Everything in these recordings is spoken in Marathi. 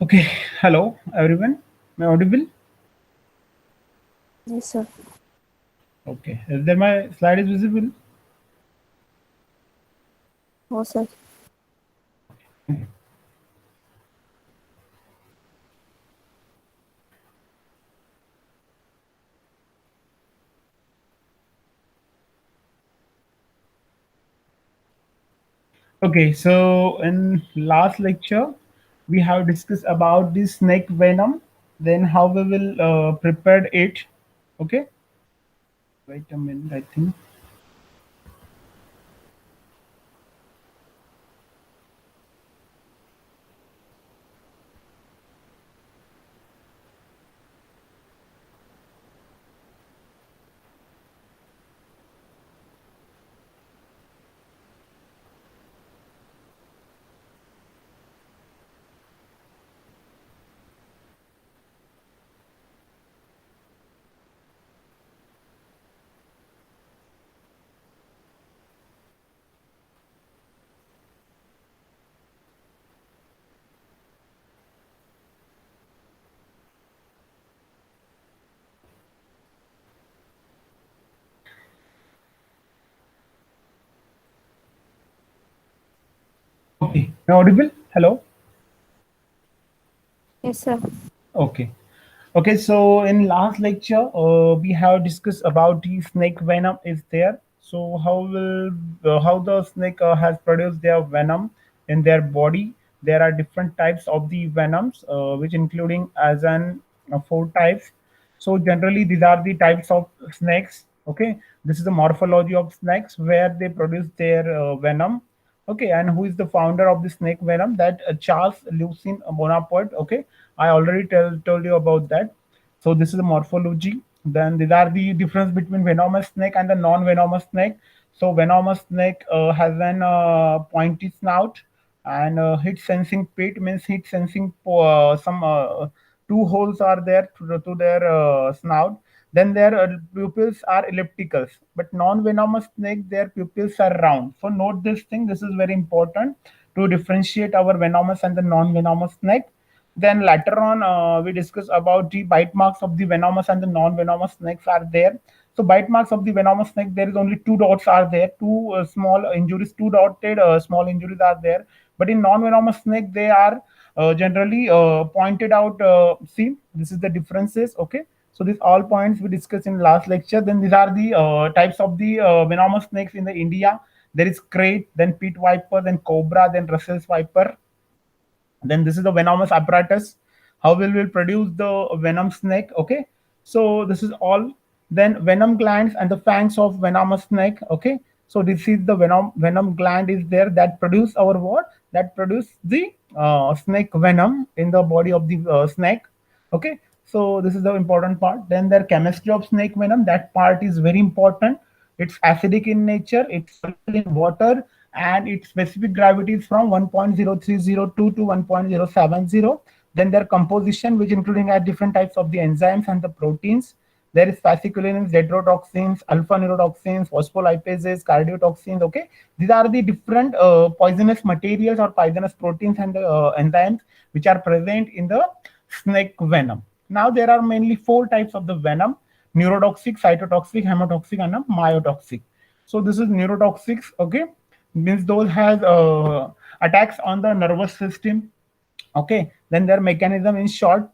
Okay, hello everyone. Am I audible? Yes, sir. Okay, is there my slide is visible? Oh, sir. Okay, so in last lecture we have discussed about the snake venom, then how we will prepare it. Okay, wait a minute. I think. Okay, am I audible? Hello. Yes, sir. Okay. Okay, so in last lecture, we have discussed about the snake venom is there. So how the snake has produced their venom in their body? There are different types of the venoms, which including as an four types. So generally, these are the types of snakes. Okay, this is the morphology of snakes where they produce their venom. Okay, and who is the founder of the snake venom? That Charles Lucien Bonaparte. Okay, I already told you about that. So this is the morphology. Then these are the difference between venomous snake and the non-venomous snake. So venomous snake has an pointy snout and heat sensing pit means heat sensing some two holes are there to their snout. Then their pupils are ellipticals, but non-venomous snake their pupils are round. So note this thing. This is very important to differentiate our venomous and the non-venomous snake. Then later on, we discuss about the bite marks of the venomous and the non-venomous snakes are there. So bite marks of the venomous snake, there is only two dots are there, two small injuries, two dotted small injuries are there. But in non-venomous snake, they are generally pointed out. See, this is the differences. Okay. So these all points we discussed in last lecture. Then these are the types of the venomous snakes in the India. There is crate, then pit viper, then cobra, then Russell's viper. Then this is the venomous apparatus. How will we produce the venom snake? Okay, so this is all. Then venom glands and the fangs of venomous snake. Okay, so this is the venom gland is there that produce our what, that produce the snake venom in the body of the snake. Okay, so this is the important part. Then their chemistry of snake venom, that part is very important. It's acidic in nature, it's soluble in water, and its specific gravity is from 1.0302 to 1.070. Then their composition, which including different types of the enzymes and the proteins. There is fasciculins, heterotoxins, alpha neurotoxins, phospholipases, cardiotoxins. Okay, these are the different poisonous materials or poisonous proteins and enzymes which are present in the snake venom. Now there are mainly four types of the venom: neurotoxic, cytotoxic, hemotoxic, and myotoxic. So this is neurotoxics. Okay, means those has attacks on the nervous system. Okay, then their mechanism in short,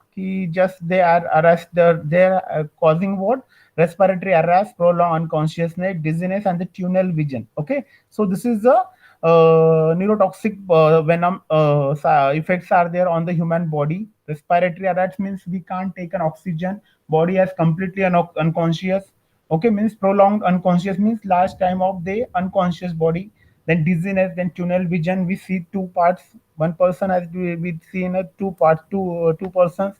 just they are arrest, they're causing what, respiratory arrest, prolonged unconsciousness, dizziness, and the tunnel vision. Okay, so this is the neurotoxic venom effects are there on the human body. Respiratory arrest means we can't take an oxygen, body is completely unconscious. Okay, means prolonged unconscious means last time of the unconscious body. Then dizziness, then tunnel vision, we see two parts. One person has we see in a two parts, two persons.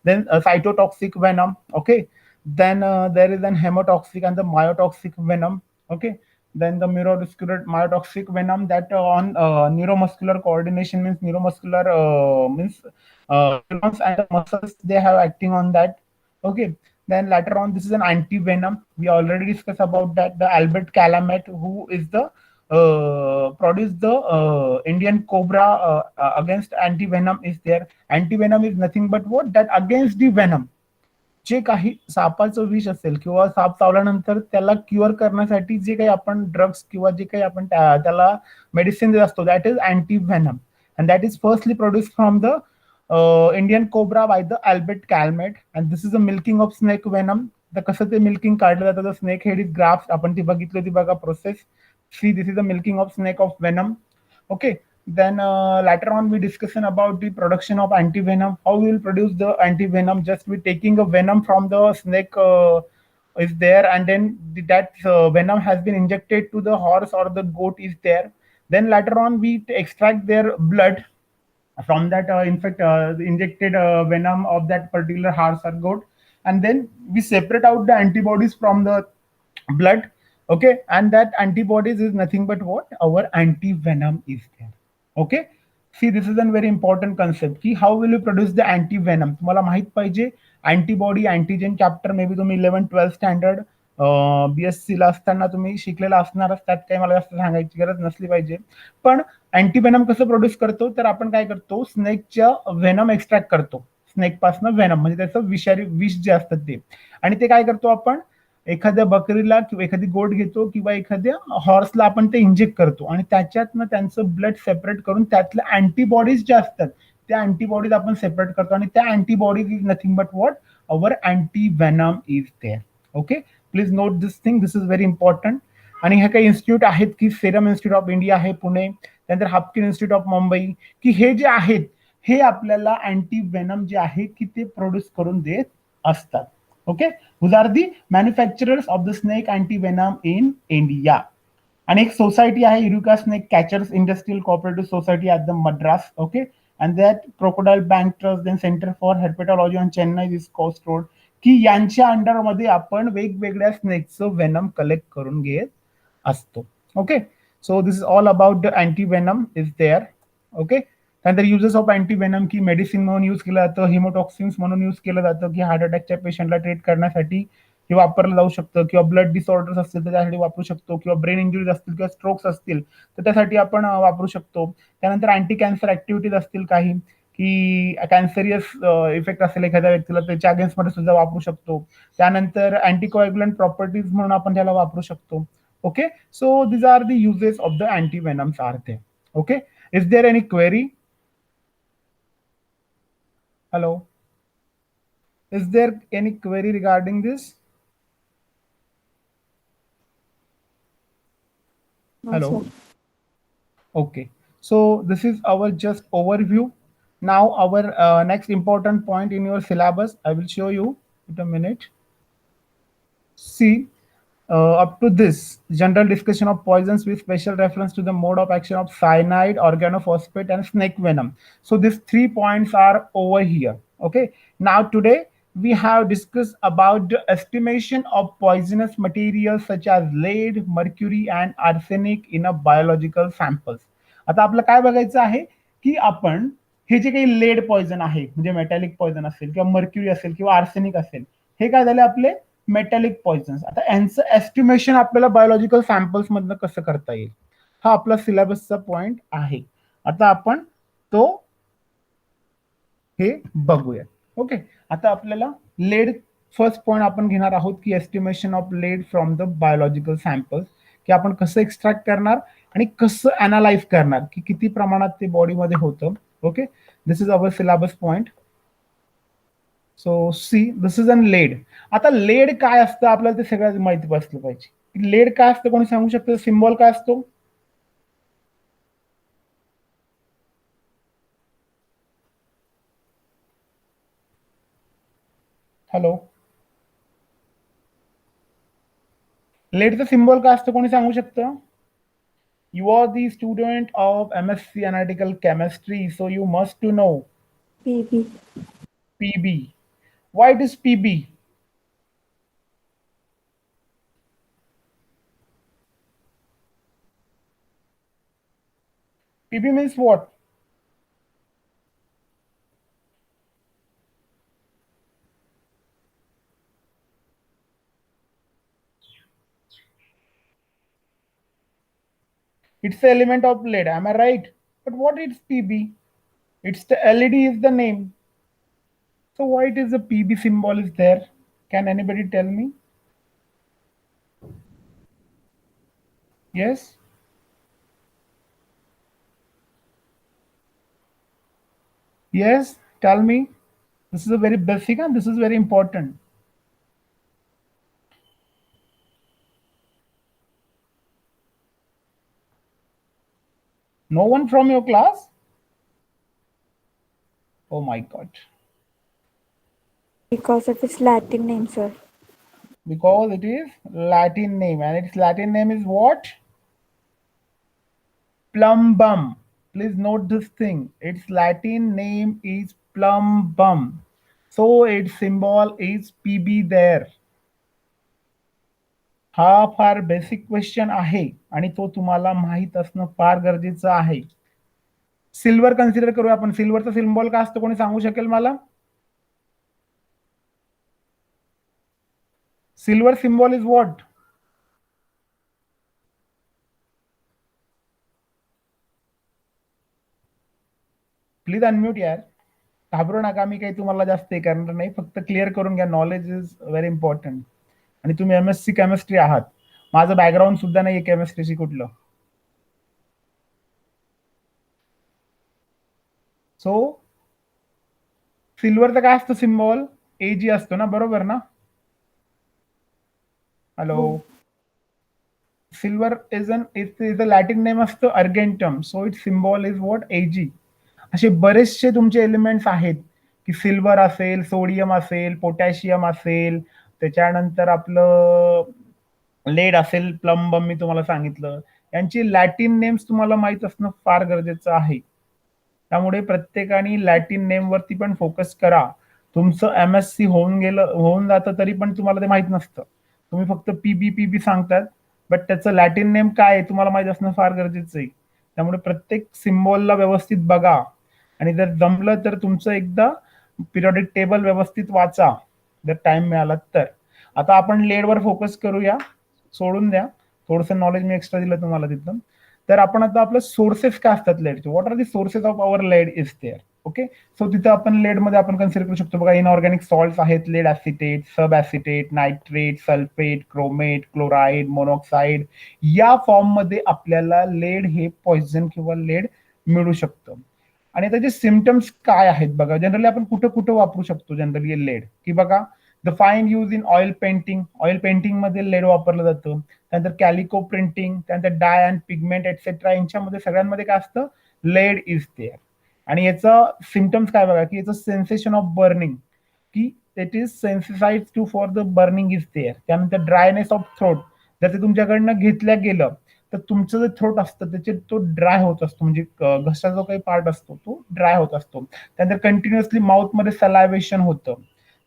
Then cytotoxic venom. Okay, then there is an hemotoxic and the myotoxic venom. Okay, then the neuromuscular myotoxic venom, that on neuromuscular coordination means neuromuscular means neurons and the muscles they have acting on that. Okay, then later on, this is an anti venom. We already discussed about that. The Albert Calumet, who is the produce the Indian cobra against anti-venom is there. Anti-venom is nothing but what? That against the venom. जे काही सापाचं विष असेल किंवा साप चावल्यानंतर त्याला क्युअर करण्यासाठी जे काही आपण ड्रग्स किंवा जे काही आपण त्याला मेडिसिन देत असतो, that is anti venom. And that is firstly produce from the Indian cobra by the Albert Calmette. And this is a milking of snake venom. तर कसं ते मिल्किंग काढलं जातं, स्नेक हेड इज ग्राफ्ट, आपण ती बघितली होती बघा process. See, this is the milking of snake of venom. Okay, then later on we discussion about the production of anti-venom. How we will produce the anti-venom? Just we taking a venom from the snake is there, and then that venom has been injected to the horse or the goat is there. Then later on we extract their blood from that injected venom of that particular horse or goat, and then we separate out the antibodies from the blood. Okay, and that antibodies is nothing but what? Our anti venom is there. Okay, see, this is a very important concept की how will you produce the anti venom. तुम्हाला माहित पाहिजे antibody antigen chapter may be तुम्ही 11-12 स्टँडर्ड BSc ला असताना तुम्ही शिकलेला असणारच, त्यात काही मला जास्त सांगायची गरज नसली पाहिजे. पण अँटीवेनम कसं प्रोड्यूस करतो, तर आपण काय करतो, स्नेकच्या वेनम एक्स्ट्रॅक्ट करतो. स्नेक पासून वेनम म्हणजे त्याचं विषारी विष जे असतं ते. आणि ते काय करतो आपण, एखाद्या बकरीला किंवा एखादी गोट घेतो किंवा एखाद्या हॉर्सला आपण ते इंजेक्ट करतो आणि त्याच्यातनं त्यांचं ब्लड सेपरेट करून त्यातल्या अँटीबॉडीज ज्या असतात त्या अँटीबॉडीज आपण सेपरेट करतो आणि त्या antibodies is nothing but what? Our anti venom is there. Okay, please note this thing, this is very important. आणि ह्या काही इन्स्टिट्यूट आहेत की सेरम इन्स्टिट्यूट ऑफ इंडिया आहे पुणे, त्यानंतर हापकिन इन्स्टिट्यूट ऑफ मुंबई, की हे जे आहेत हे आपल्याला अँटी वेनम जे आहे की ते प्रोड्यूस करून देत असतात. Okay, who are the manufacturers of the snake anti-venom in India. आणि एक सोसायटी आहे Irula snake catchers industrial cooperative society at the Madras. Okay, and that crocodile bank trust, then centre for herpetology on Chennai this coast road, की यांच्या अंडरमध्ये आपण वेगवेगळ्या स्नेकचं वेनम कलेक्ट करून घेत असतो. Okay, so this is all about the anti venom is there. Okay, त्यानंतर युजेस ऑफ अँटीवेनम की मेडिसिन म्हणून यूज केलं जातं, हिमोटॉक्सिन्स म्हणून यूज केलं जातं, की हार्ट अटॅकच्या पेशंटला ट्रीट करण्यासाठी हे वापरलं जाऊ शकतं, किंवा ब्लड डिसऑर्डर्स असतील तर त्यासाठी वापरू शकतो, किंवा ब्रेन इंजुरीज असतील किंवा स्ट्रोक्स असतील तर त्यासाठी आपण वापरू शकतो. त्यानंतर अँटी कॅन्सर ऍक्टिव्हिटीज असतील काही, की कॅन्सरियस इफेक्ट असेल एखाद्या व्यक्तीला त्याच्या अगेन्स्टमध्ये सुद्धा वापरू शकतो. त्यानंतर अँटीकोएग्युलंट प्रॉपर्टीज म्हणून आपण त्याला वापरू शकतो. Okay, so these are the uses of the antivenoms are there. Okay, is there any query? Hello. Is there any query regarding this? No, sir. Hello. Okay. So this is our just overview. Now our next important point in your syllabus, I will show you. Wait a minute. See, up to this, general discussion of poisons with special reference to the mode of action of cyanide, organophosphate, and snake venom. So these 3 points are over here. Okay. Now today we have discussed about the estimation of poisonous materials such as lead, mercury, and arsenic in a biological samples. आता आपलं काय बघायचं आहे की आपण हे जे काही लेड पॉइझन आहे म्हणजे मेटॅलिक पॉइझन असेल किंवा मर्क्युरी असेल किंवा आर्सेनिक असेल, हे काय झाले आपले मेटॅलिक पॉइझन्स. आता यांचं एस्टिमेशन आपल्याला बायोलॉजिकल सॅम्पल्स मधनं कसं करता येईल, हा आपला सिलेबसचा पॉइंट आहे. आता आपण तो हे बघूया. ओके, आता आपल्याला लेड फर्स्ट पॉइंट आपण घेणार आहोत की estimation of lead from the biological samples, की आपण कसं एक्स्ट्रॅक्ट करणार आणि कसं अनालाइज करणार की किती प्रमाणात ते बॉडीमध्ये होतं. Okay, this is our syllabus point. So see, this is an lead. आता लेड काय असतं आपल्याला ते सगळ्यात माहिती असलं पाहिजे. लेड काय असतं कोणी सांगू शकतं? सिम्बॉल काय असतो? हॅलो, लेडचं सिम्बॉल काय असतं कोणी सांगू शकतं? You are the student of MSc Analytical Chemistry, so you must to know PB. PB. Why it is PB? PB means what? It's the element of lead. Am I right? But what is Pb? It's the LED is the name. So why it is the Pb symbol is there? Can anybody tell me? Yes. Yes. Tell me. This is a very basic and this is very important. No one from your class? Oh my God. Because of its Latin name, sir. Because it is Latin name and its Latin name is what? Plumbum. Please note this thing. Its Latin name is plumbum. So its symbol is PB there. हा फार बेसिक क्वेश्चन आहे आणि तो तुम्हाला माहित असणं फार गरजेचं आहे. सिल्वर कन्सिडर करूया आपण. सिल्वरचा सिम्बॉल काय असतो कोणी सांगू शकेल मला? Silver symbol is what? Please unmute यार. घाबरू नका, मी काही तुम्हाला जास्त हे करणार नाही, फक्त क्लिअर करून घ्या. Knowledge is very important. आणि तुम्ही MSc केमिस्ट्री आहात. माझं बॅकग्राऊंड सुद्धा नाही केमिस्ट्रीची कुठलं. सो सिल्वरचा काय असतो सिम्बॉल? AG असतो ना, बरोबर ना? हॅलो. हो. Silver is a Latin name असतो argentum. So it symbol is what? AG. असे बरेचसे तुमचे एलिमेंट्स आहेत की सिल्वर असेल, सोडियम असेल, पोटॅशियम असेल, त्याच्यानंतर आपलं लेड असेल, प्लंबम मी तुम्हाला सांगितलं. यांची लॅटिन नेम्स तुम्हाला माहित असणं फार गरजेचं आहे. त्यामुळे प्रत्येकाने लॅटिन नेम वरती पण फोकस करा. तुमचं MSc होऊन जातं तरी पण तुम्हाला ते माहित नसतं. तुम्ही फक्त पीबी सांगतात, बट त्याचं लॅटिन नेम काय आहे तुम्हाला माहित असणं फार गरजेचं आहे. त्यामुळे प्रत्येक सिम्बॉलला व्यवस्थित बघा आणि जर जमलं तर तुमचं एकदा पिरियडिक टेबल व्यवस्थित वाचा जर टाइम मिळाला तर. आता आपण लेडवर फोकस करूया. सोडून द्या, थोडंसं नॉलेज मी एक्स्ट्रा दिलं तुम्हाला तिथं. तर आपण आता आपलं सोर्सेस काय असतात लेडचे, what are the sources of our lead is there. Okay. So तिथं आपण लेड मध्ये आपण कन्सिडर करू शकतो बघा, इनऑर्गॅनिक सॉल्ट आहेत, lead acetate, subacetate, nitrate, sulphate, chromate, chloride, monoxide. या फॉर्म मध्ये आपल्याला लेड हे पॉइझन किंवा लेड मिळू शकतं. आणि त्याचे सिम्पटम्स काय आहेत बघा, जनरली आपण कुठं कुठं वापरू शकतो जनरली लेड, की बघा the fine use in oil painting. Oil painting मध्ये लेड वापरलं जातं. त्यानंतर कॅलिको प्रिंटिंग, त्यानंतर डाय अँड पिगमेंट एक्सेट्रा, यांच्यामध्ये सगळ्यांमध्ये काय असतं? Lead is there. आणि याचं सिम्पटम्स काय बघा, की याचं सेन्सेशन ऑफ बर्निंग, की it is sensitize to for the burning is there. त्यानंतर ड्रायनेस ऑफ थ्रोट, जर ते तुमच्याकडनं घेतलं गेलं तर तुमचं जे थ्रोट असतं त्याचे तो ड्राय होत असतो, म्हणजे घसा जो काही पार्ट असतो तो ड्राय होत असतो. त्यानंतर कंटिन्युअसली माउथ मध्ये सलायवेशन होतं.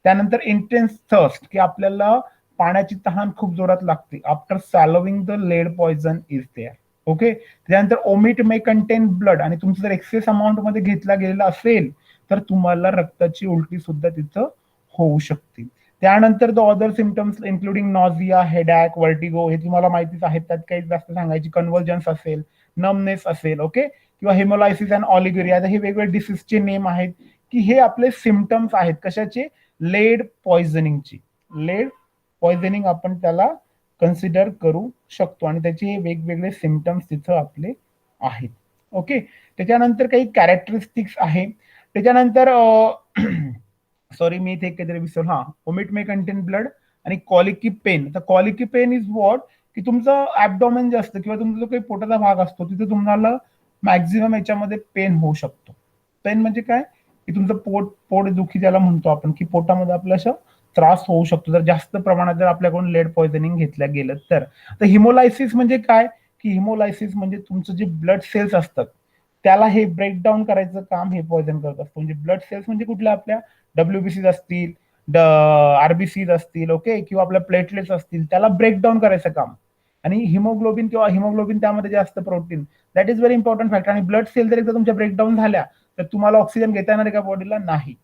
त्यानंतर इंटेन्स थर्स्ट, की आपल्याला पाण्याची तहान खूप जोरात लागते after swallowing the lead poison is there. Okay. त्यानंतर ओमिट मे कंटेन ब्लड, आणि तुमचं जर एक्सेस अमाऊंट मध्ये घेतला गेलेला असेल तर तुम्हाला रक्ताची उलटी सुद्धा तिथं होऊ शकते. त्यानंतर the other symptoms including nausea, headache, vertigo, हे तुम्हाला माहितीच आहेत, त्यात काही जास्त सांगायची. कन्व्हर्जन्स असेल, नमनेस असेल, ओके, किंवा हेमोलायसिस अँड ऑलिगुरिया, हे वेगवेगळे डिसीजचे नेम आहेत, की हे आपले सिम्पटम्स आहेत कशाचे? लेड पॉइझनिंगची. लेड पॉइझनिंग आपण त्याला कन्सिडर करू शकतो आणि त्याचे हे वेगवेगळे सिम्पटम्स तिथं आपले आहेत. ओके. त्याच्यानंतर काही कॅरेक्टरिस्टिक्स आहे. त्याच्यानंतर सॉरी मी इथे काहीतरी विसरलो. हा, ओमिट मे कंटेन ब्लड आणि कॉलिकी पेन. तर कॉलिकी पेन इज व्हॉट, की तुमचं ऍबडॉमेन जे असतं किंवा तुमचा जो काही पोटाचा भाग असतो तिथे तुम्हाला मॅक्झिमम याच्यामध्ये पेन होऊ शकतो. पेन म्हणजे काय, की तुमचं पोट दुखी ज्याला म्हणतो आपण, की पोटामध्ये आपल्याला त्रास होऊ शकतो जर जास्त प्रमाणात जर आपल्याकडून लेड पॉइझनिंग घेतलं गेलं तर. हिमोलायसिस म्हणजे काय, की हिमोलायसिस म्हणजे तुमचं जे ब्लड सेल्स असतात त्याला हे ब्रेकडाऊन करायचं काम हे पॉइझन करत असतं. म्हणजे ब्लड सेल्स म्हणजे कुठल्या आपल्या WBCs असतील, RBCs असतील, ओके, किंवा आपल्या प्लेटलेट्स असतील, त्याला ब्रेकडाऊन करायचं काम. आणि हिमोग्लोबिन त्यामध्ये जे असतं protein, that is very important factor. आणि ब्लड सेल जर एकदा तुमच्या ब्रेकडाऊन झाल्या तर तुम्हाला ऑक्सिजन घेता येणार आहे का बॉडीला? नाही.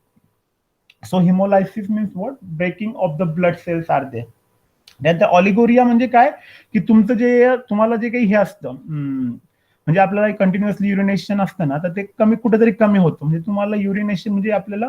So hemolysis means what? Breaking of the blood cells are there. त्यानंतर ऑलिगोरिया म्हणजे काय, की तुमचं जे तुम्हाला जे काही हे असतं म्हणजे आपल्याला कंटिन्युअसली युरिनेशन असतं ना, तर ते कुठेतरी कमी होतं. म्हणजे तुम्हाला युरिनेशन म्हणजे आपल्याला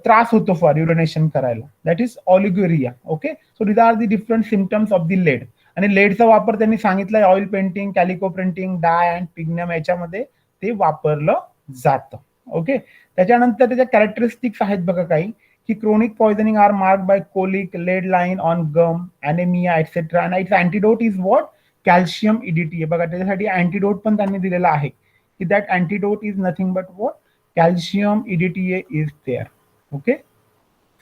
त्रास होतो फॉर युरिनेशन करायला. That is oliguria. Okay, so these are the different symptoms of the lead. आणि लेडचा वापर त्यांनी सांगितलाय oil painting, calico printing, dye and pigment याच्यामध्ये ते वापरलं जातं. ओके, त्याच्यानंतर त्याच्या कॅरेक्टरिस्टिक्स आहेत बघा काही, की chronic poisoning are marked by colic, lead line on gum, anaemia etcetera. आणि it's antidote is what? Calcium EDT. बघा त्याच्यासाठी अँटीडोट पण त्यांनी दिलेला आहे, की that antidote is nothing but what? Calcium EDTA is there. Okay,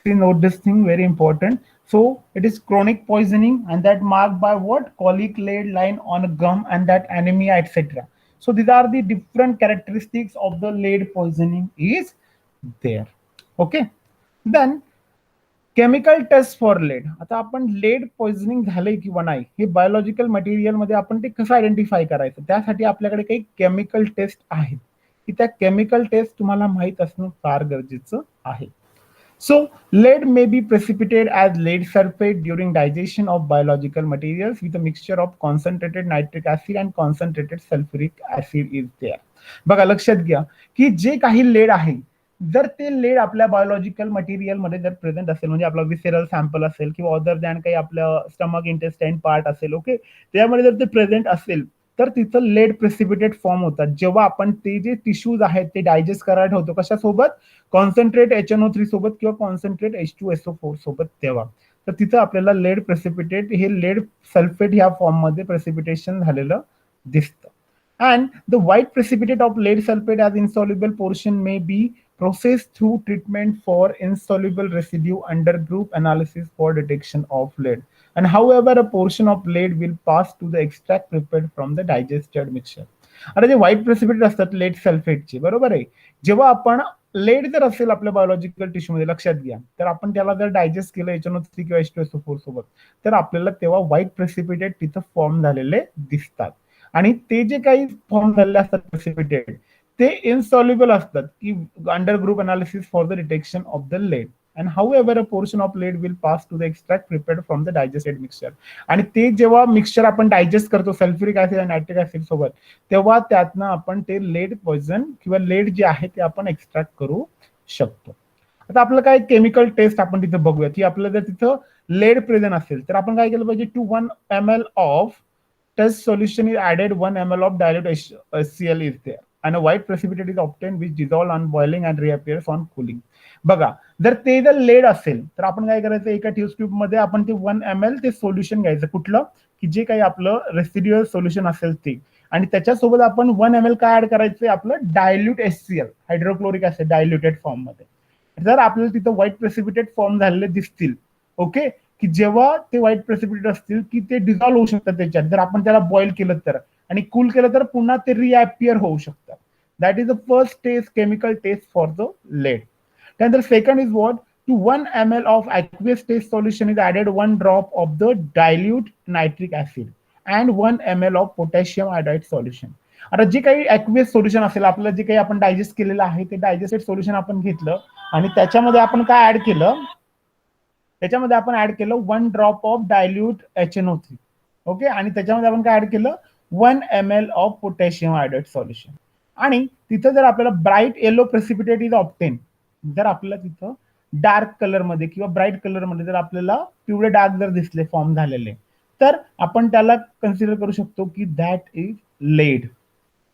please note this thing, very important. So it is chronic poisoning and that marked by what? Colic, lead line on a gum, and that anemia, etc. So these are the different characteristics of the lead poisoning is there. Okay, then chemical test for lead. आता आपण लेड पॉइझनिंग झालंय किंवा नाही हे बायोलॉजिकल मटेरियल मध्ये आपण ते कसं आयडेंटिफाय करायचं, त्यासाठी आपल्याकडे काही केमिकल टेस्ट आहेत, की त्या केमिकल टेस्ट तुम्हाला माहित असणं फार गरजेचं आहे. So, lead may be precipitated as lead sulfate during digestion of biological materials with a mixture of concentrated nitric acid and concentrated sulfuric acid is there. बघा लक्षात घ्या, की जे काही लेड आहे, जर ते लेड आपल्या बायोलॉजिकल मटेरियल मध्ये जर प्रेझेंट असेल, म्हणजे आपला विसेरल सॅम्पल असेल किंवा अदर दॅन काही आपलं स्टमक इंटेस्टाईन पार्ट असेल, ओके, त्यामध्ये जर ते प्रेझेंट असेल तर तिथं लेड प्रेसिपिटेट फॉर्म होतात. जेव्हा आपण ते जे टिश्यूज आहेत ते डायजेस्ट करायला ठेवतो कशासोबत? कॉन्सन्ट्रेट HNO3 सोबत किंवा कॉन्सन्ट्रेट H2SO4 सोबत, तेव्हा तर तिथं आपल्याला लेड प्रेसिपिटेट, हे लेड सल्फेट ह्या फॉर्म मध्ये प्रेसिपिटेशन झालेलं दिसतं. And the white precipitate of lead sulfate as insoluble portion may be processed through treatment for insoluble residue under group analysis for detection of lead. And however, a portion of lead will pass to the extract prepared from the digested mixture. आता जे व्हाईट प्रेसिपिटेट असतात लेड सल्फेटचे, बरोबर आहे, जेव्हा आपण लेड जर असेल आपल्या बायोलॉजिकल टिश्यू मध्ये, लक्षात घ्या, तर आपण त्याला जर डायजेस्ट केलं HNO3 किंवा H2SO4 सोबत, तर आपल्याला तेव्हा व्हाईट प्रेसिपिटेट तिथं फॉर्म झालेले दिसतात. आणि ते जे काही फॉर्म झालेले असतात प्रेसिपिटेट, ते इनसॉल्युबल असतात, की under group analysis for the detection of the lead. And however a portion of lead will pass to the extract prepared from the digested mixture. आणि ते जेव्हा मिक्सचर आपण डायजेस्ट करतो सल्फ्युरिक ऍसिड आणि नायट्रिक ऍसिड सोबत, तेव्हा त्यातनं आपण ते लेड पॉइझन किंवा लेड जे आहे ते आपण एक्स्ट्रॅक्ट करू शकतो. आता आपलं काय केमिकल टेस्ट आपण तिथं बघूया, की आपलं जर तिथं लेड प्रेझेंट असेल तर आपण काय केलं पाहिजे? 2 1 ml of test solution is added 1 ml of dilute HCl is there and a white precipitate is obtained which dissolve on boiling and reappears on cooling. बघा, जर ते जर लेड असेल तर आपण काय करायचं? एका ट्यूब मध्ये आपण ते 1 ml ते सोल्युशन घ्यायचं. कुठलं? की जे काही आपलं रेसिड्युअल सोल्युशन असेल ते, आणि त्याच्यासोबत आपण 1 ml काय ऍड करायचं? आपलं dilute HCl, hydrochloric acid, diluted form मध्ये. जर आपल्याला तिथं व्हाईट प्रेसिपिटेट फॉर्म झालेले दिसतील, ओके, की जेव्हा ते व्हाईट प्रेसिपिटेट असतील की ते डिझॉल्व्ह होऊ शकतात त्याच्यात, जर आपण त्याला बॉईल केलं तर, आणि कूल केलं तर पुन्हा ते रिअपियर होऊ शकतात. That is the first test, chemical test for the lead. त्यानंतर second is what? To 1 ml of aqueous test solution is added 1 drop of the dilute nitric acid and 1 ml of potassium iodide solution. आता जे काही ऍक्वियस सोल्युशन असेल आपलं, जे काही आपण डायजेस्ट केलेलं आहे ते डायजेस्टेड सोल्युशन आपण घेतलं आणि त्याच्यामध्ये आपण काय ऍड केलं? त्याच्यामध्ये आपण ऍड केलं 1 drop of dilute HNO3, okay, आणि त्याच्यामध्ये आपण काय ऍड केलं? 1 ml of potassium iodide solution. आणि तिथं जर आपल्याला bright yellow precipitate is obtain, जर आपल्याला तिथं डार्क कलर मध्ये किंवा ब्राईट कलर मध्ये जर आपल्याला पिवळे डाग जर दिसले फॉर्म झालेले, तर आपण त्याला कन्सिडर करू शकतो की दॅट इज लेड.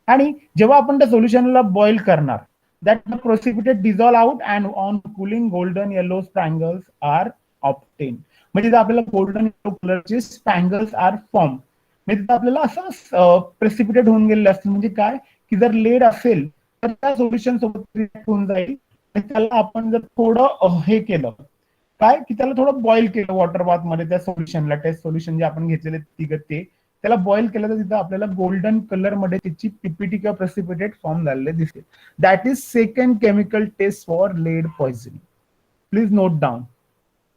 आणि जेव्हा आपण त्या सोल्युशनला बॉईल करणार, that the precipitate dissolve out and on cooling golden yellow spangles are obtained. म्हणजे तिथे आपल्याला गोल्डन येलो कलरचे स्पँगल्स आर फॉर्म, म्हणजे तिथे आपल्याला असं प्रेसिपिटेट होऊन गेलेलं असतं. म्हणजे काय? की जर लेड असेल तर त्या सोल्युशन सोबत रिएक्ट होऊन जाईल. त्याला आपण जर थोडं हे केलं, काय की त्याला थोडं बॉईल केलं वॉटर बाथ मध्ये, त्या सोल्युशनला, टेस्ट सोल्युशन जे आपण घेतलेले तिघ ते, त्याला बॉईल केलं तर तिथं आपल्याला गोल्डन कलर मध्ये त्याची पीपीटी किंवा प्रेसिपिटेट फॉर्म झालेले दिसेल. That is second chemical test for lead poisoning. Please note down.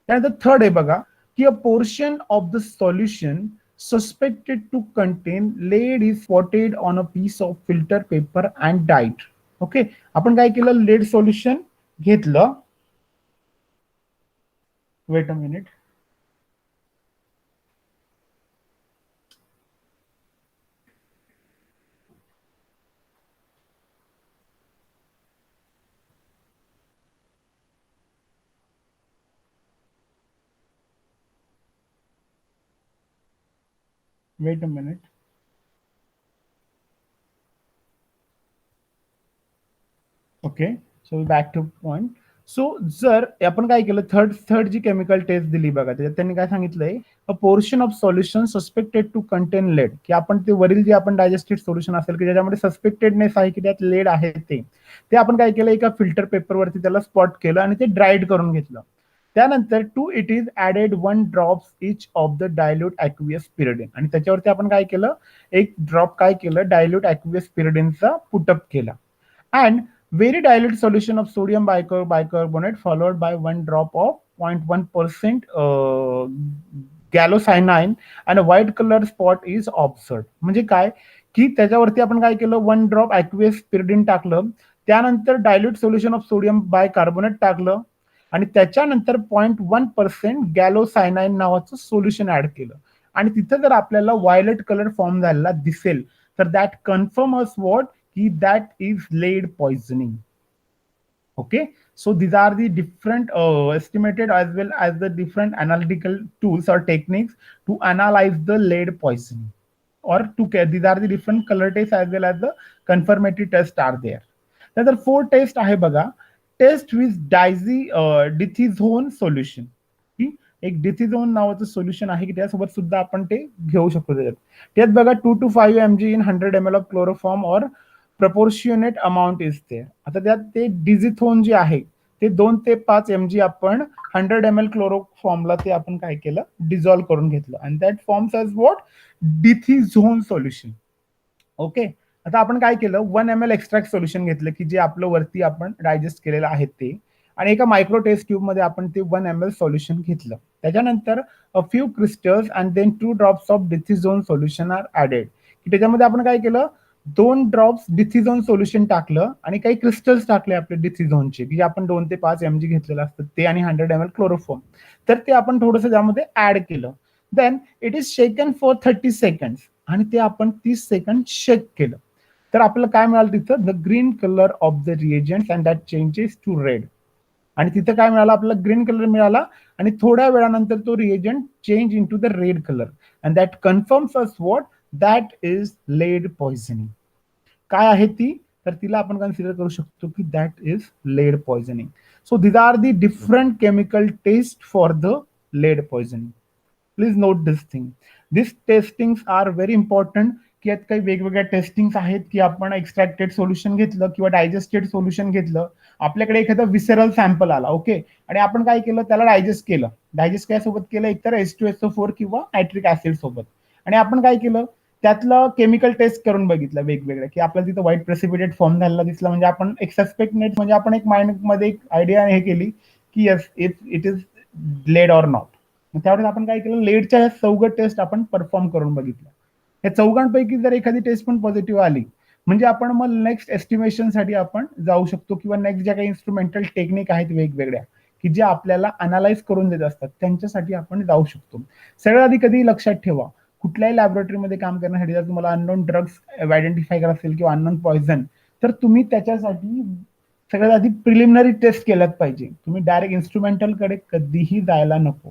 त्यानंतर थर्ड आहे बघा, की a portion of the solution suspected to contain lead is spotted on a piece of filter paper and dyed. Okay, आपण काय केलं? लेड सोल्युशन घेतलं. Wait a minute. Wait a minute. Okay, so back to point. So जर आपण काय केलं, थर्ड थर्ड जी केमिकल टेस्ट दिली बघा, त्याच्यात त्यांनी काय सांगितलंय, a portion of solution suspected to contain lead, की आपण ते वरील जे आपण डायजेस्टेड सोल्युशन असेल की ज्याच्यामध्ये सस्पेक्टेडनेस आहे की त्यात लेड आहे, ते आपण काय केलं, एका फिल्टर पेपरवरती त्याला स्पॉट केलं आणि ते ड्राईड करून घेतलं. त्यानंतर to it is added 1 drops each of the dilute aqueous pyridine, आणि त्याच्यावरती आपण काय केलं, एक ड्रॉप काय केलं, डायल्यूट ॲक्वियस पिरिडिनचा पुटअप केला. And very dilute solution of sodium bicarbonate followed by 1 drop of 0.1% गॅलोसायनाइन आणि white colour spot is observe. म्हणजे काय, की त्याच्यावरती आपण काय केलं, 1 ड्रॉप ॲक्वियस पिरिडिन टाकलं, त्यानंतर dilute solution of sodium bicarbonate टाकलं, आणि त्याच्यानंतर 0.1% गॅलोसायनाइन नावाचं सोल्युशन ऍड केलं, आणि तिथं जर आपल्याला व्हायलेट कलर फॉर्म झालेला दिसेल, तर that confirm us what, that is lead poisoning. Okay, so these are the different estimated as well as the different analytical tools or techniques to analyze the lead poisoning, or to these are the different color tests as well as the confirmatory tests are there. Now the 4 test आहे बघा. टेस्ट विथ डायझी डिथिझोन सोल्युशन, की एक डिथिझोन नावाचं सोल्युशन आहे की त्यासोबत सुद्धा आपण ते घेऊ शकतो. त्यात बघा 2 to 5 mg in 100 ml of chloroform or proportionate amount is there. आता त्यात ते डिझिथोन जे आहे ते 2 ते 5 mg आपण 100 ml क्लोरोफॉर्मला ते आपण काय केलं, डिझॉल्व्ह करून घेतलं, आणि that forms as what, dithizone solution. Okay, आता आपण काय केलं, 1 ml एक्स्ट्रॅक्ट सोल्युशन घेतलं की जे आपलं वरती आपण डायजेस्ट केलेलं आहे ते, आणि एका मायक्रो टेस्ट ट्यूब मध्ये आपण ते 1 ml सोल्युशन घेतलं. त्याच्यानंतर a few crystals and then 2 drops of dithizone solution are added, की त्याच्यामध्ये आपण काय केलं, 2 ड्रॉप्स डिथिझोन सोल्युशन टाकलं आणि काही क्रिस्टल्स टाकले आपले डिथिझोनचे, की आपण 2 ते 5 mg घेतलेलं असतं ते, आणि 100 ml क्लोरोफॉर्म, तर ते आपण थोडंसं त्यामध्ये ऍड केलं. Then it is shaken for 30 seconds, आणि ते आपण 30 सेकंड शेक केलं, तर आपल्याला काय मिळालं तिथं, the green colour of the reagent and that changes to red. आणि तिथं काय मिळालं, आपल्याला ग्रीन कलर मिळाला, आणि थोड्या वेळानंतर तो reagent change into the red colour, and that confirms us what, that is lead poisoning. काय आहे ती, तर तिला आपण कन्सिडर करू शकतो की that is lead poisoning. So these are the different chemical test for the lead poisoning. Please note this thing. This testings are very important, की यात काही वेगवेगळ्या टेस्टिंग्स आहेत, की आपण एक्स्ट्रॅक्टेड सोल्युशन घेतलं किंवा डायजेस्टेड सोल्युशन घेतलं, आपल्याकडे एखादा विसेरल सॅम्पल आला, ओके, आणि आपण काय केलं, त्याला डायजेस्ट केलं. डायजेस्ट काय सोबत केलं, एकतर H2SO4 किंवा नायट्रिक ऍसिड सोबत, आणि आपण काय केलं, त्यातलं केमिकल टेस्ट करून बघितलं वेगवेगळ्या, की आपल्याला तिथं व्हाईट प्रेसिपिटेट फॉर्म झालेला दिसला, म्हणजे आपण एक सस्पेक्ट नेट, म्हणजे आपण एक माइंड मध्ये एक आयडिया हे केली की yes it is lead or not. त्यावेळेस आपण काय केलं, लेडच्या ह्या चौघ टेस्ट आपण परफॉर्म करून बघितल्या. या चौघांपैकी जर एखादी टेस्ट पण पॉझिटिव्ह आली, म्हणजे आपण मग नेक्स्ट एस्टिमेशन साठी आपण जाऊ शकतो, किंवा नेक्स्ट ज्या काही इन्स्ट्रुमेंटल टेक्निक आहेत वेगवेगळ्या, की जे आपल्याला अनालाइज करून देत असतात, त्यांच्यासाठी आपण जाऊ शकतो. सगळ्यात आधी कधी लक्षात ठेवा, कुठल्याही लॅबोरेटरीमध्ये काम करण्यासाठी जर तुम्हाला अननोन ड्रग्स आयडेंटिफाय करायचं असेल किंवा अननोन पॉइझन, तर तुम्ही त्याच्यासाठी सगळ्यात आधी प्रिलिमिनरी टेस्ट केल्याच पाहिजे. तुम्ही डायरेक्ट इन्स्ट्रुमेंटल कडे कधीही जायला नको.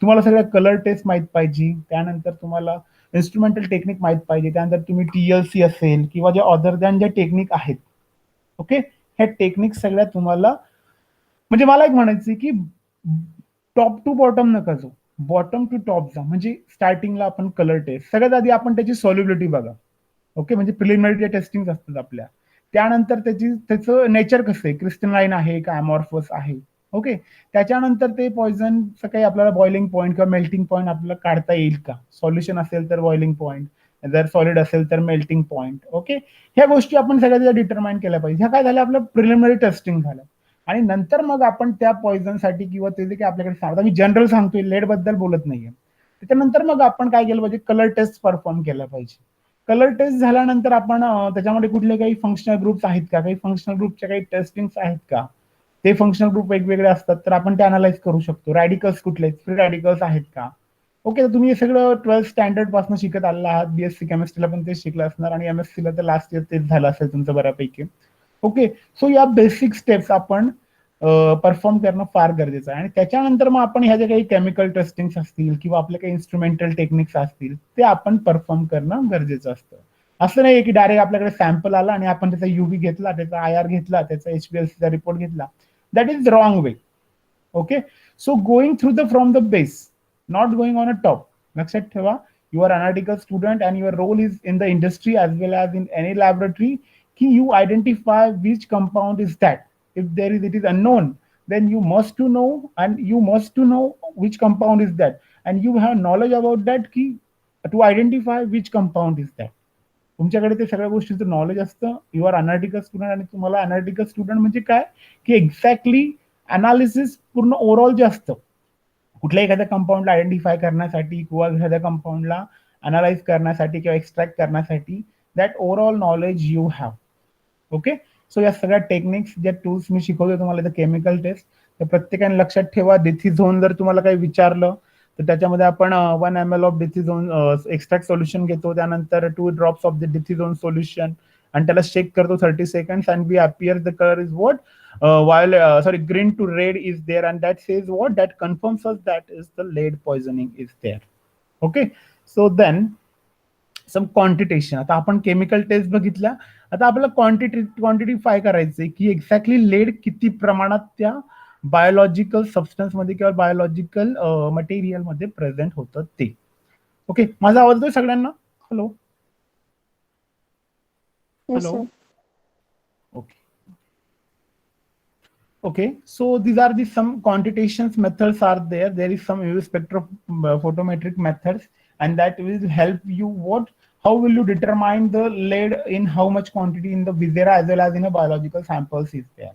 तुम्हाला सगळ्या कलर टेस्ट माहित पाहिजे, त्यानंतर तुम्हाला इन्स्ट्रुमेंटल टेक्निक माहित पाहिजे, त्यानंतर तुम्ही TLC असेल किंवा जे अदर दॅन ज्या टेक्निक आहेत, ओके, ह्या टेक्निक सगळ्या तुम्हाला, म्हणजे मला एक म्हणायचं की टॉप टू बॉटम नका जाऊ, बॉटम टू टॉप जा. म्हणजे स्टार्टिंगला आपण कलर टेस्ट, सगळ्यात आधी आपण त्याची सॉल्युबिलिटी बघा, ओके, म्हणजे प्रिलिमिनरी टेस्टिंग असतात आपल्या. त्यानंतर त्याचं नेचर कसं आहे, क्रिस्टलाइन आहे का अमॉर्फस आहे, ओके. त्याच्यानंतर ते पॉइझनचं काही आपल्याला बॉइलिंग पॉईंट किंवा मेल्टिंग पॉईंट आपल्याला काढता येईल का, सॉल्युशन असेल तर बॉइलिंग पॉईंट, जर सॉलिड असेल तर मेल्टिंग पॉईंट, ओके. ह्या गोष्टी आपण सगळ्या डिटरमाइन केल्या पाहिजे. ह्या काय झाल्या, आपलं प्रिलिमिनरी टेस्टिंग झालं, आणि नंतर मग आपण त्या पॉइझनसाठी किंवा ते जे काही आपल्याकडे सांगतात, मी जनरल सांगतोय, लेड बद्दल बोलत नाहीये, त्याच्यानंतर मग आपण काय केलं पाहिजे, कलर टेस्ट परफॉर्म केला पाहिजे. कलर टेस्ट झाल्यानंतर आपण त्याच्यामध्ये कुठले काही फंक्शनल ग्रुप्स आहेत का, काही फंक्शनल ग्रुपच्या काही टेस्टिंग आहेत का, ते फंक्शनल ग्रुप वेगवेगळे असतात, तर आपण ते अनालाइज करू शकतो. रॅडिकल्स कुठले, फ्री रॅडिकल्स आहेत का, ओके. तर तुम्ही हे सगळं 12th स्टँडर्ड पासून शिकत आलेला आहात. BSc केमिस्ट्रीला पण तेच शिकलं असणार, आणि MSc ला तर लास्ट इयर तेच झालं असेल तुमचं बऱ्यापैकी, ओके. सो या बेसिक स्टेप्स आपण परफॉर्म करणं फार गरजेचं आहे. आणि त्याच्यानंतर मग आपण ह्या ज्या काही केमिकल टेस्टिंग्स असतील किंवा आपले काही इन्स्ट्रुमेंटल टेक्निक्स असतील ते आपण परफॉर्म करणं गरजेचं असतं. असं नाही की डायरेक्ट आपल्याकडे सॅम्पल आला आणि आपण त्याचा युव्ही घेतला, त्याचा आय आर घेतला, त्याचा HPLCचा रिपोर्ट घेतला. That is wrong way. Okay, so going through the from the base, not going on a top. लक्षात ठेवा, you are analytical student and your role is in the industry as well as in any laboratory. Ki you identify which compound is that. If there is, it is unknown, then you must to know, and you must to know which compound is that, and you have knowledge about that ki to identify which compound is that. तुमच्याकडे ते सगळ्या गोष्टीचं नॉलेज असतं. यू आर अनालिटिकल स्टुडंट आणि तुम्हाला अनालिटिकल स्टुडंट म्हणजे काय की एक्झॅक्टली अनालिसिस पूर्ण ओव्हरऑल जे असतं कुठल्या एखाद्या कंपाऊंडला आयडेंटिफाय करण्यासाठी किंवा एखाद्या कंपाऊंडला अनालाइज करण्यासाठी किंवा एक्स्ट्रॅक्ट करण्यासाठी that overall knowledge you have. Okay, so या सगळ्या टेक्निक्स ज्या टूल्स मी शिकवतो तुम्हाला केमिकल टेस्ट, तर प्रत्येकाने लक्षात ठेवा. डिथिझोन जर तुम्हाला काही विचारलं तर त्याच्यामध्ये आपण 1 ml ऑफ डिथिझोन एक्स्ट्रॅक्ट सोल्युशन घेतो, त्यानंतर 2 ड्रॉप्स ऑफ द डिथिझोन सोल्युशन आणि त्याला शेक करतो 30 seconds and B appear the colour is what green to red is there, and that says what, that confirms us that is the lead poisoning is there. Okay, so then some quantitation. आता आपण केमिकल टेस्ट बघितल्या, आता आपल्याला क्वांटिटीफाय करायचंय की एक्झॅक्टली लेड किती प्रमाणात त्या बायोलॉजिकल सबस्टन्स मध्ये किंवा बायोलॉजिकल मटेरियल मध्ये प्रेझेंट होतं ते. ओके, माझा आवाज येतोय सगळ्यांना? Hello Yes, hello. sir. Okay. Okay, so these are the some quantitations methods are there. There is some UV spectrophotometric methods, and that will help you what, how will you determine the lead in how much quantity in the viscera as well as in a biological samples is there.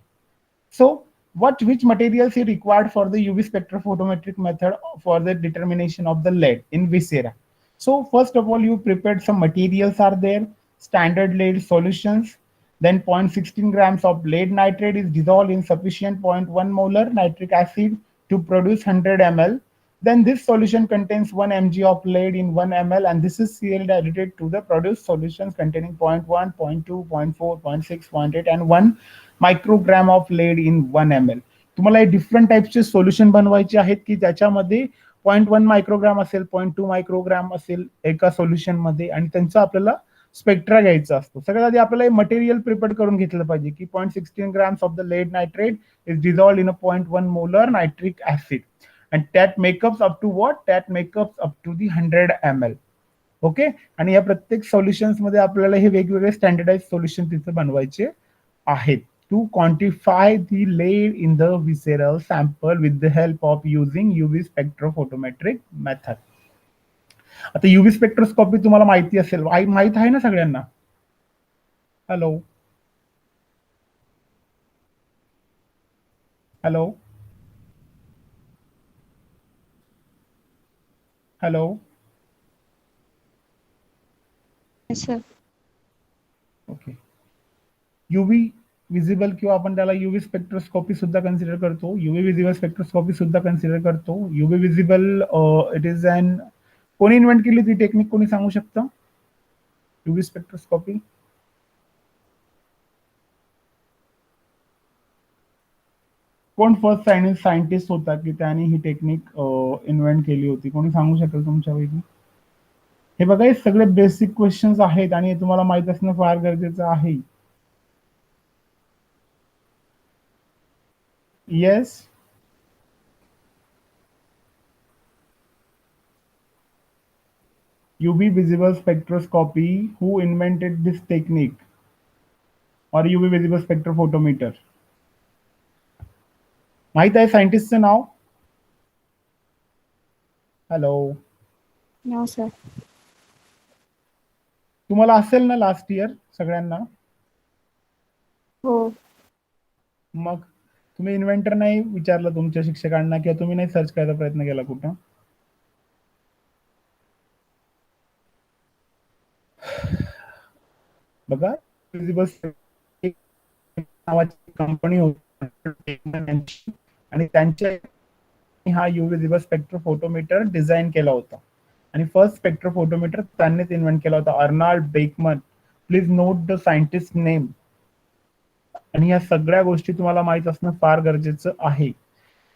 So which materials are required for the UV spectrophotometric method for the determination of the lead in viscera. So first of all, you prepared some materials are there, standard lead solutions. Then 0.16 grams of lead nitrate is dissolved in sufficient 0.1 molar nitric acid to produce 100 ml. Then this solution contains 1 mg of lead in 1 ml, and this is serially added to the produced solutions containing 0.1, 0.2, 0.4, 0.6, 0.8 and 1 microgram of lead in 1 ml. तुम्हाला हे डिफरंट टाइप्सचे सोल्युशन बनवायचे आहेत की त्याच्यामध्ये 0.1 मायक्रोग्राम असेल, 0.2 मायक्रोग्राम असेल एका सोल्युशन मध्ये, आणि त्यांचं आपल्याला स्पेक्ट्रा घ्यायचा असतो. सगळ्यात आधी आपल्याला मटेरियल प्रिपेअर करून घेतलं पाहिजे की 0.16 grams of the lead nitrate is dissolved in a 0.1 molar nitric acid and that makeups up to what, that makeups up to the 100 ml. Okay, आणि या प्रत्येक सोल्युशन्स मध्ये आपल्याला हे वेगवेगळे स्टँडर्डाइज सोल्युशन तिथे बनवायचे आहेत to quantify the lead in the visceral sample with the help of using UV spectrophotometric method. आता युव्ही स्पेक्ट्रोस्कॉपी तुम्हाला माहिती असेल, माहित आहे ना सगळ्यांना? Hello hello hello. Yes, sir. Okay, UV visible किंवा आपण त्याला युव्ही स्पेक्ट्रोस्कॉपी सुद्धा कन्सिडर करतो, युव्ही विजिबल स्पेक्ट्रोस्कॉपी सुद्धा कन्सिडर करतो. UV visible it is an, कोणी इन्व्हेंट केली ती टेक्निक, कोणी सांगू शकतं? युव्ही स्पेक्ट्रोस्कॉपी कोण फर्स्ट सायंटिस्ट होता की त्याने ही टेक्निक इन्व्हेंट केली होती? कोणी सांगू शकेल तुमच्यापैकी? हे बघा, हे सगळे बेसिक क्वेश्चन्स आहेत आणि हे तुम्हाला माहित असणं फार गरजेचं आहे. Yes, UV visible spectroscopy, who invented this technique, or UV visible spectrophotometer? माहित आहे सायंटिस्टचं नाव? Hello, No, sir. तुम्हाला असेल ना लास्ट इयर सगळ्यांना? Oh, मग तुम्ही इन्व्हेंटर नाही विचारलं तुमच्या शिक्षकांना किंवा तुम्ही नाही सर्च करायचा प्रयत्न केला कुठं? बघा, विजिबल नावाची कंपनी होती आणि त्यांच्या हा यू विजिबल स्पेक्ट्रोफोटोमीटर डिझाईन केला होता आणि फर्स्ट स्पेक्ट्रोफोटोमीटर त्यांनीच इन्व्हेंट केला होता, Arnold Beckman. Please note the scientist name. आणि ह्या सगळ्या गोष्टी तुम्हाला माहित असणं फार गरजेचं आहे.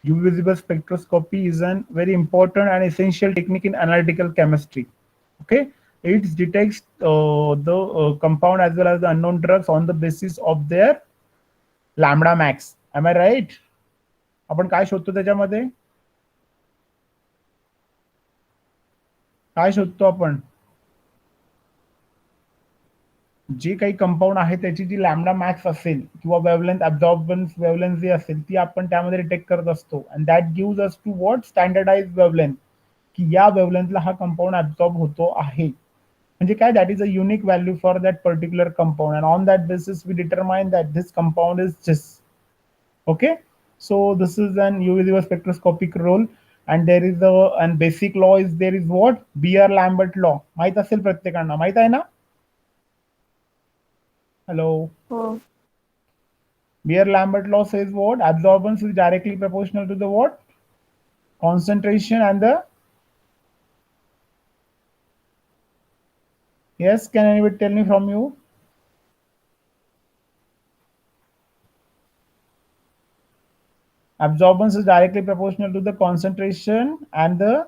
UV visible spectroscopy is a very important and essential technique in analytical chemistry. Okay, it detects the compound as well as the unknown drugs on the basis of their lambda max. Am I right? आपण काय शोधतो त्याच्यामध्ये? काय शोधतो आपण? जे काही कंपाऊंड आहे त्याची जी लॅम्बडा मॅक्स असेल किंवा वेव्हलेंथ ऍब्झॉर्बन्स वेव्हलेंथ जी असेल ती आपण त्यामध्ये डिटेक्ट करत असतो. And that gives us to what standardize wavelength, की या वेव्हलेंथला हा कंपाऊंड ऍब्झॉर्ब होतो आहे. म्हणजे काय, that is a unique value for that particular compound and on that basis we determine that this compound is this. Okay, so this is an UV visible spectroscopic role, and there is a and basic law is there is what Beer Lambert law. माहित असेल प्रत्येकांना, माहित आहे ना? Hello. हो. Beer Lambert law says what? Absorbance is directly proportional to the what? Concentration and the, yes, can anybody tell me from you? Absorbance is directly proportional to the concentration and the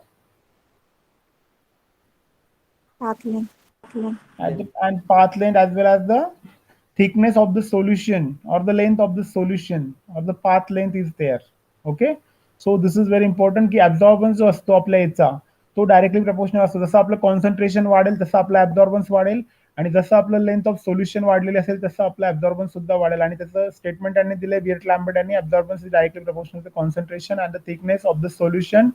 Path length. and path length as well as the thickness of the solution or the length of the solution or the path length is there. Okay, so this is very important की absorbance जो असतो आपल्या याचा तो डायरेक्टली प्रपोर्शनल असतो. जसं आपलं कॉन्सन्ट्रेशन वाढेल तसं आपलं ऍब्झॉर्बन्स वाढेल, आणि जसं आपलं लेंथ ऑफ सोल्युशन वाढलेली असेल तसं आपलं ऍब्झॉर्बन्स सुद्धा वाढेल. आणि त्याचं स्टेटमेंट त्यांनी दिलंय बियर्ट लॅम्बर्ट यांनी, absorbance is directly proportional to concentration and the thickness of the solution.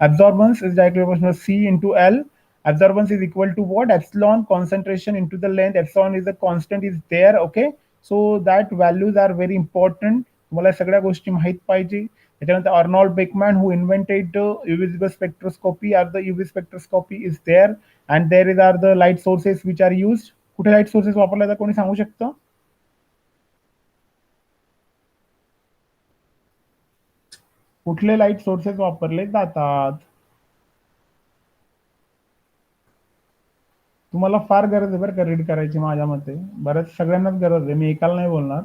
Absorbance is directly proportional C into L. Absorbance is equal to what? Epsilon concentration into the length. Epsilon is a constant is there. Okay, so that values are very important. तुम्हाला सगळ्या गोष्टी माहित पाहिजे. त्याच्यानंतर Arnold बेकमॅन who invented UV visible spectroscopy or the UV spectroscopy is there, and there is are the light sources which are used. कुठे लाईट सोर्सेस वापरले जातात कोणी सांगू शकतं? कुठले लाईट सोर्सेस वापरले जातात? तुम्हाला फार गरज आहे बरं का रीड करायची माझ्या मते. बऱ्याच सगळ्यांनाच गरज आहे, मी एकाला नाही बोलणार.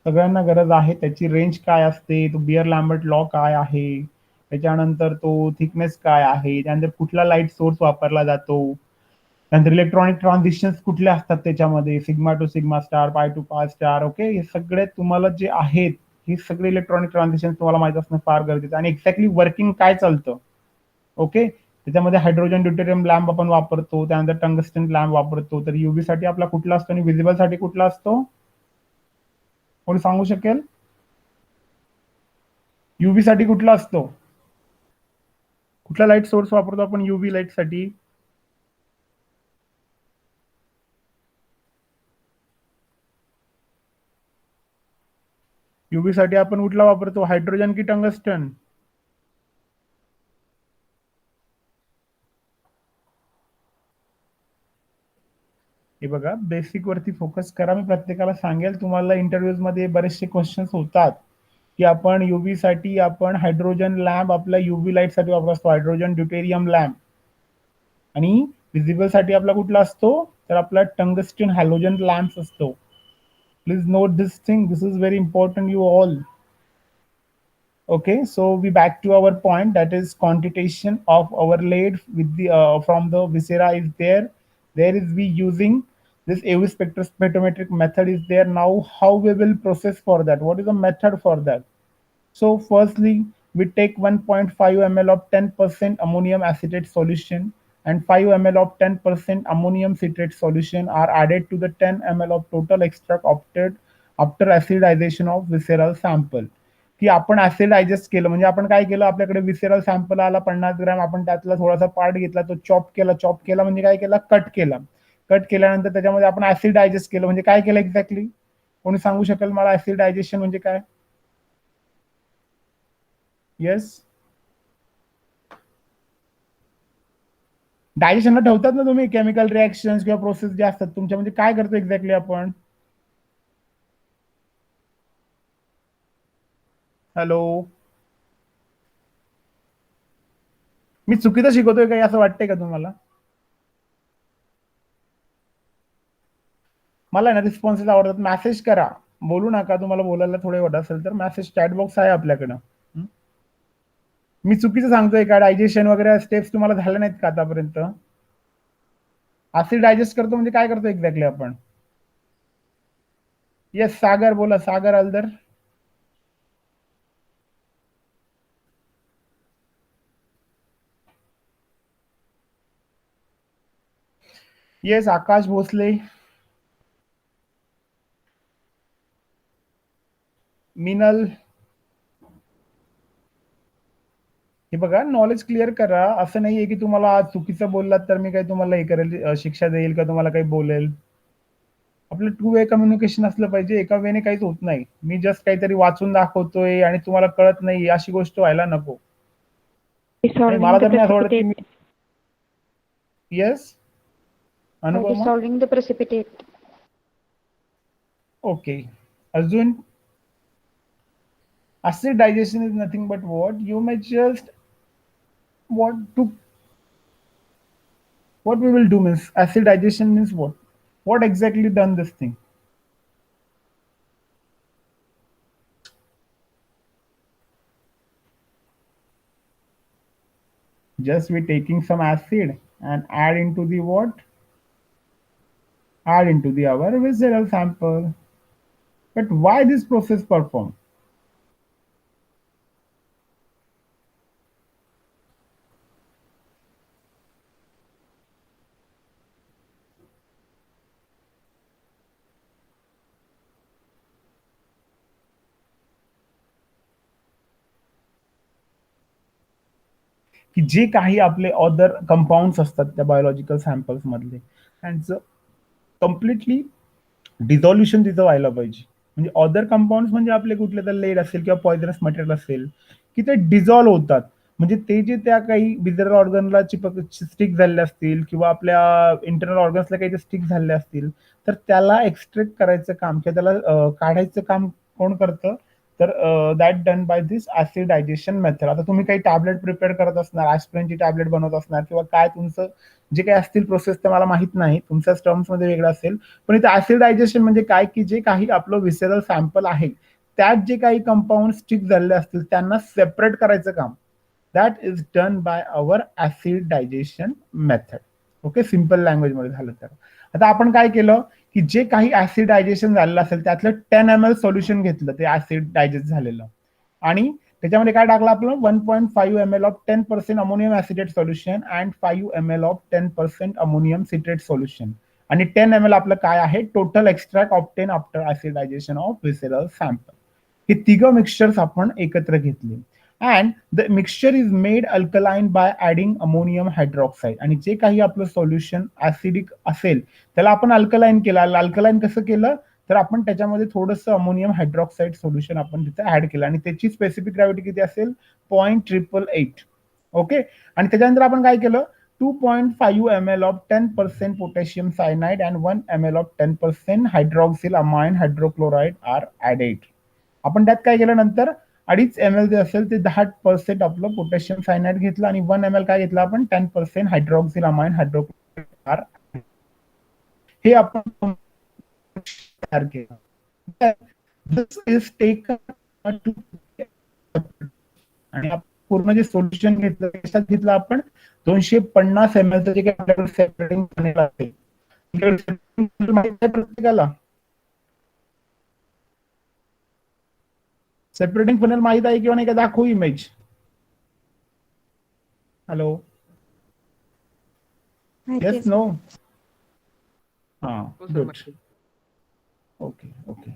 सगळ्यांना गरज आहे. त्याची रेंज काय असते, तो बियर लॅम्बर्ट लॉ काय आहे, त्याच्यानंतर तो थिकनेस काय आहे, त्यानंतर कुठला लाईट सोर्स वापरला जातो, त्यानंतर इलेक्ट्रॉनिक ट्रान्झिशन्स कुठले असतात त्याच्यामध्ये, sigma two sigma star, pi two पाय स्टार. ओके, हे सगळे तुम्हाला जे आहेत हे सगळे इलेक्ट्रॉनिक ट्रान्झिशन तुम्हाला माहित असणं फार गरजेचं, आणि एक्झॅक्टली वर्किंग काय चालतं. ओके, त्याच्यामध्ये हायड्रोजन ड्युटेरियम लॅम्प आपण वापरतो, त्यानंतर टंगस्टन लॅम्प वापरतो. तर युव्ही साठी आपला कुठला असतो आणि विजिबल साठी कुठला असतो, कोणी सांगू शकेल? युव्ही साठी कुठला असतो, कुठला लाईट सोर्स वापरतो आपण युव्ही लाईट साठी? युव्ही साठी आपण कुठला वापरतो, हायड्रोजन की टंगस्टन? हे बघा, बेसिक वरती फोकस करा. मी प्रत्येकाला सांगेल, तुम्हाला इंटरव्ह्यूज मध्ये बरेचसे क्वेश्चन्स होतात की आपण युव्ही साठी आपण हायड्रोजन लॅम्प आपल्या युव्ही लाईट साठी वापरत असतो, हायड्रोजन ड्युटेरियम लॅम्प. आणि विजिबल साठी आपला कुठला असतो, तर आपला टंगस्टन हॅलोजन लॅम्प असतो. Please note this thing. This is very important, you all. Okay, so we back to our point, that is quantitation of our lead with the from the viscera is there. There is we using this AV spectrophotometric method is there. Now how we will process for that? What is the method for that? So firstly, we take 1.5 ml of 10% ammonium acetate solution and 5 ml of 10% ammonium citrate solution are added to the 10 ml of total extract obtained after acidization of visceral sample. की आपण ऍसिड डायजेस्ट केलं म्हणजे आपण काय केलं, आपल्याकडे विसेरल सॅम्पल आला 50 ग्रॅम, आपण त्यातला थोडासा पार्ट घेतला, तो चॉप केला म्हणजे काय केला, कट केला. कट केल्यानंतर त्याच्यामध्ये आपण ऍसिड डायजेस्ट केलं म्हणजे काय केलं एक्झॅक्टली, कोणी सांगू शकेल मला ऍसिड डायजेशन म्हणजे काय? येस, डायजेशनला ठेवतात ना तुम्ही केमिकल रिएक्शन किंवा प्रोसेस जे असतात तुमच्या, म्हणजे काय करतो एक्झॅक्टली आपण? हॅलो, मी चुकीचं शिकवतोय काही असं वाटतंय का तुम्हाला? मला ना रिस्पॉन्सेस आवडतात, मेसेज करा. बोलू नका, तुम्हाला बोलायला थोडे वाटत असेल तर मेसेज चॅट बॉक्स आहे आपल्याकडं. मी चुकीचं सांगतोय का? डायजेशन वगैरे स्टेप्स तुम्हाला झाल्या नाहीत का आतापर्यंत? ऍसिड डायजेस्ट करतो म्हणजे काय करतो एक्झॅक्टली आपण? येस, सागर बोला, सागर अलदर. येस, आकाश भोसले. मिनल. हे बघा, नॉलेज क्लिअर करा. असं नाहीये की तुम्हाला आज चुकीचं बोललात तर मी काही तुम्हाला हे करेल, शिक्षा देईल का तुम्हाला काही बोलेल. आपलं टू वे कम्युनिकेशन असलं पाहिजे. एका वेने काहीच होत नाही. मी जस्ट काहीतरी वाचून दाखवतोय आणि तुम्हाला कळत नाही, अशी गोष्ट व्हायला नको. आणि मला Dissolving the तर नाही असं वाटत की मी. precipitate. Yes, By Anupama. dissolving the precipitate. Okay. अजून. acid digestion is nothing but what you may just what to what we will do means acid digestion means what exactly done this thing. Just we taking some acid and add into the what, add into the our visceral sample. But why this process perform? की जे काही आपले अदर कंपाऊंड्स असतात त्या बायोलॉजिकल सॅम्पल्स मधले, त्यांचं कम्प्लिटली डिझॉल्युशन तिथं व्हायला पाहिजे. म्हणजे अदर कंपाऊंड्स म्हणजे आपले कुठले तर लेड असेल किंवा पॉइझनस मटेरियल असेल, की ते डिझॉल्व्ह होतात. म्हणजे ते जे त्या काही बिजरल ऑर्गनला स्टिक झाले असतील किंवा आपल्या इंटरनल ऑर्गन्सला काही स्टिक झाले असतील, तर त्याला एक्सट्रॅक्ट करायचं काम किंवा त्याला काढायचं काम कोण करतं? तर that done by this acid digestion method. आता तुम्ही काही टॅबलेट प्रिपेअर करत असणार, ॲस्पिरिनची टॅबलेट बनवत असणार किंवा काय तुमचं जे काही असतील प्रोसेस ते मला माहित नाही, तुमच्या टर्म्स मध्ये वेगळं असेल. पण इथे ऍसिड डायजेशन म्हणजे काय, की जे काही आपलं विसेरल सॅम्पल आहे त्यात जे काही कंपाऊंड स्टिक झालेले असतील त्यांना सेपरेट करायचं काम, that is done by our acid digestion method. Okay, simple language मध्ये झालं तर. आता आपण काय केलं, की जे काही ऍसिड डायजेशन झालेलं असेल त्यातलं 10 ml सोल्युशन घेतलं, ते ऍसिड डायजेस्ट झालेलं, आणि त्याच्यामध्ये काय टाकलं आपलं 1.5 ml of 10% ammonium acetate solution and 5 ml of 10% ammonium citrate solution, आणि 10 ml आपलं काय आहे total extract obtain after acid digestion of visceral sample. हे तिघं मिक्सचर्स आपण एकत्र घेतले. And the mixture is made alkaline by adding ammonium hydroxide. आणि जे काही आपलं सोल्युशन ऍसिडिक असेल त्याला आपण अल्कलाइन केलं. अल्कलाइन कसं केलं, तर आपण त्याच्यामध्ये थोडंसं अमोनियम हायड्रॉक्साईड सोल्युशन आपण तिथे ऍड केलं आणि त्याची स्पेसिफिक ग्रॅव्हिटी किती असेल 0.888. ओके, आणि त्याच्यानंतर आपण काय केलं, 2.5 ml of 10% potassium cyanide and 1 ml of 10% hydroxylamine hydrochloride are added. आपण त्यात काय केलं नंतर, 2.5 ml जे असेल ते 10% आपलं पोटॅशियम सायनाइड घेतलं आणि 1 ml काय घेतलं आपण 10% हायड्रॉक्सिलामाइन हायड्रोक्लोराइड हे आपण तयार केलं. This is taken to आणि पूर्ण जे सोल्युशन घेतलं त्याच्यात घेतलं आपण 250 ml जे काही आपल्याकडे सेपरेटिंग फनेल असेल. प्रत्येकाला सेपरेटिंग फनेल माहित आहे किंवा नाही का, दाखवू इमेज. Hello, yes, no. हा, good. Okay okay.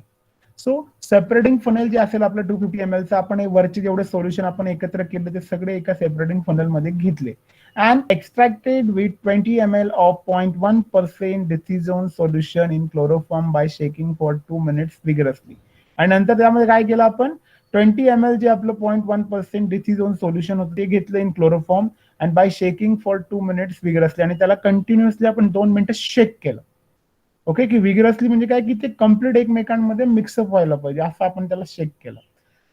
So separating funnel जे असेल आपलं 250 ml आपण वरचे जेवढे सोल्युशन आपण एकत्र केले ते सगळे एका सेपरेटिंग फनेल मध्ये घेतले and extracted with 20 ml of 0.1% dithizone solution in chloroform by shaking for 2 minutes vigorously. आणि नंतर त्यामध्ये काय केलं आपण, 20 ml जे आपलं 0.1% डिथिझोन सोल्युशन होतं ते घेतलं in chloroform and by shaking for 2 minutes vigorously, आणि त्याला कंटिन्युअसली आपण 2 मिनिटं शेक केलं. ओके, की विगरसली म्हणजे काय, की ते कम्प्लीट एकमेकांमध्ये मिक्सअप व्हायला पाहिजे असं आपण त्याला शेक केलं.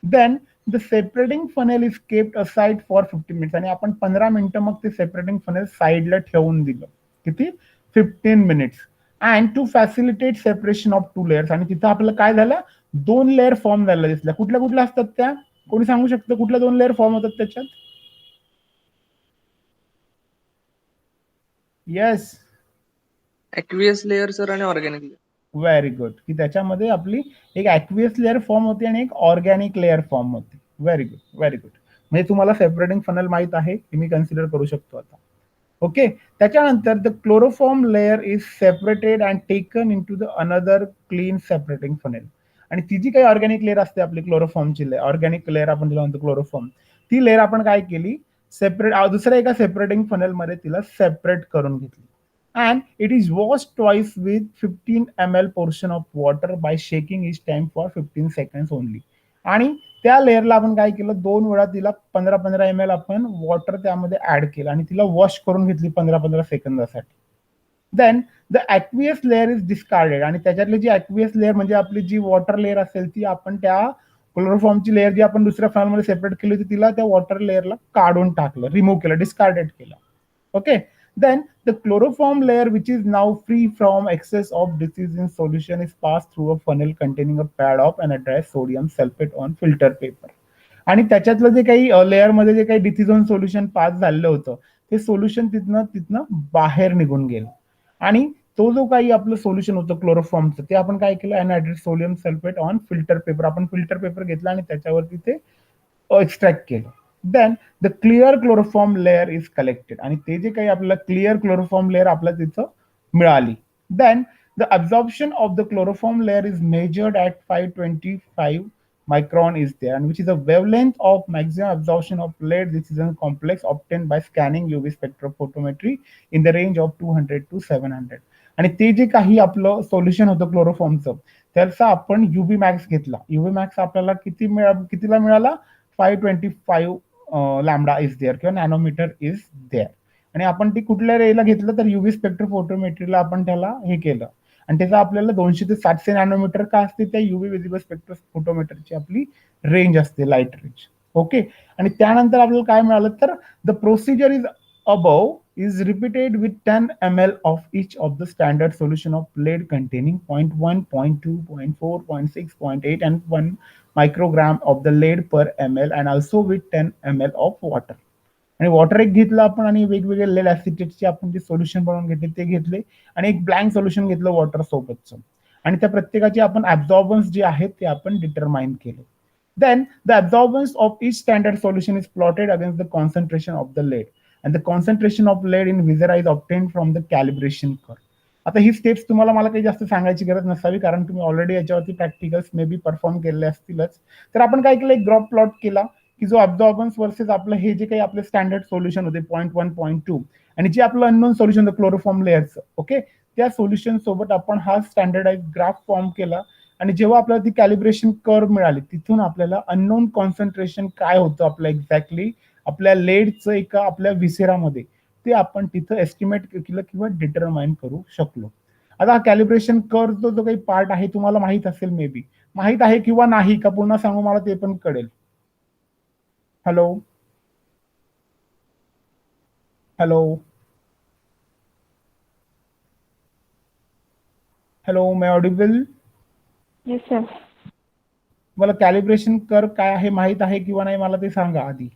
Then the separating funnel is kept aside for 50 minutes, आणि आपण 15 मिनिटं मग ते सेपरेटिंग फनेल साईडला ठेवून दिलं. किती, 15 minutes. And to facilitate separation of 2 layers, आणि तिथं आपलं काय झालं, दोन लेअर फॉर्म झालेल्या दिसल्या. कुठल्या कुठल्या असतात त्या? कोणी सांगू शकतं कुठल्या दोन लेअर फॉर्म होतात त्याच्यात? येस, ऍक्वियस लेअर सर आणि ऑर्गॅनिक लेअर. Very good. की त्याच्यामध्ये आपली एक ऍक्वियस लेअर फॉर्म होती आणि एक ऑर्गॅनिक लेअर फॉर्म होती. Very good, very good. म्हणजे तुम्हाला सेपरेटिंग फनल माहित आहे, की मी कन्सिडर करू शकतो आता. ओके. त्याच्यानंतर the chloroform layer is separated and taken into the another clean separating funnel. आणि ती जी काही ऑर्गॅनिक लेअर असते आपली क्लोरोफॉर्मची लेअर, ऑर्गॅनिक लेअर आपण तिला म्हणतो क्लोरोफॉर्म, ती लेअर आपण काय केली, सेपरेट दुसऱ्या एका सेपरेटिंग फनेलमध्ये तिला सेपरेट करून घेतली. And it is washed twice with 15 ml portion of water by shaking each time for 15 seconds only. आणि त्या लेअरला आपण काय केलं, 2 वेळा तिला 15-15 ml आपण वॉटर त्यामध्ये ऍड केलं आणि तिला वॉश करून घेतली 15-15 सेकंदासाठी. Then the aqueous layer is discarded. आणि त्याच्यातली जी ऍक्वियस लेअर म्हणजे आपली जी वॉटर लेअर असेल ती आपण त्या क्लोरोफॉर्मची लेअर जी आपण दुसऱ्या फॅनमध्ये सेपरेट केली होती तिला त्या वॉटर लेअरला काढून टाकलं, रिमूव्ह केलं, डिस्कार्डेड केलं. Okay. Then the chloroform layer, which is now free from excess of disease in solution, is passed through a funnel containing a pad of anhydrous sodium sulfate on filter paper. आणि त्याच्यातलं जे काही लेअर मध्ये जे काही डिथिझोन सोल्युशन पास झालेलं होतं ते सोल्युशन तिथनं बाहेर निघून गेलं. आणि तो जो काही आपलं सोल्युशन होतं क्लोरोफॉर्मचं ते आपण काय केलं, anhydrated sodium sulphate on filter paper, आपण फिल्टर पेपर घेतला आणि त्याच्यावरती ते एक्स्ट्रॅक्ट केलं. Then the clear chloroform layer is collected. आणि ते जे काही आपल्याला क्लिअर क्लोरोफॉर्म लेअर आपल्याला तिथं मिळाली. Then the absorption of the chloroform layer is measured at 525 micron is there, and which is the wavelength of maximum absorption of lead decision complex obtained by scanning UV spectrophotometry in the range of 200 to 700. आणि ते जे काही आपलं सोल्युशन होतं क्लोरोफॉर्मचं त्याचा आपण युव्ही मॅक्स घेतला. युव्ही मॅक्स आपल्याला कितीला मिळाला, 525 लॅम्बडा इज देअर किंवा नॅनोमीटर इज देअर. आणि आपण ती कुठल्या रेला घेतलं तर युव्ही स्पेक्ट्रोफोटोमेट्रीला आपण त्याला हे केलं आणि त्याचा आपल्याला 200 ते 700 नॅनोमीटर का असते, त्या युव्ही विजिबल स्पेक्ट्रोफोटोमीटरची आपली रेंज असते, लाईट रेंज. ओके. आणि त्यानंतर आपल्याला काय मिळालं तर the procedure is above is repeated with 10 ml of each of the standard solution of lead containing 0.1, 0.2, 0.4, 0.6, 0.8 and 1 microgram of the lead per ml and also with 10 ml of water. आणि वॉटर एक घेतलं आपण आणि वेगवेगळे लेड ऍसिटेटचे आपण जे सोल्युशन बनवून घेतले ते घेतले आणि एक ब्लँक सोल्युशन घेतलं वॉटर सोबतचं आणि त्या प्रत्येकाचे आपण ऍब्झॉर्बन्स जे आहेत ते आपण डिटरमाइन केले. Then the absorbance of each standard solution is plotted against the concentration of the lead. And the concentration of lead in Visera is obtained from the calibration curve. आता ही स्टेप्स तुम्हाला मला काही जास्त सांगायची गरज नसावी कारण तुम्ही ऑलरेडी याच्यावरती प्रॅक्टिकल्स मे बी परफॉर्म केलेले असतीलच. तर आपण काय केलं, एक ग्रॉप प्लॉट केला की जो अब्झॉर्बन्स वर्सेस आपलं हे जे काही आपले स्टँडर्ड सोल्युशन होते 0.1, 0.2 आणि जे आपलं अननोन सोल्युशन होतं क्लोरोफॉर्म लेअरचं, ओके, त्या सोल्युशन सोबत आपण हा स्टँडर्डाइज ग्राफ फॉर्म केला. आणि जेव्हा आपल्याला ती कॅलिब्रेशन कर्व मिळाली तिथून आपल्याला अननोन कॉन्सन्ट्रेशन काय होतं आपलं एक्झॅक्टली आपल्या लेडचं एका आपल्या विसेरामध्ये ते आपण तिथं एस्टिमेट केलं किंवा डिटरमाइन करू शकलो. आता हा कॅलिब्रेशन कर्व जो काही पार्ट आहे तुम्हाला माहित असेल, मे बी माहित आहे किंवा नाही का, पुन्हा सांगू मला ते पण कळेल. हॅलो हॅलो हॅलो, मे ऑडिबल? Yes, sir. मला कॅलिब्रेशन कर्व काय आहे माहित आहे किंवा नाही मला ते सांगा आधी.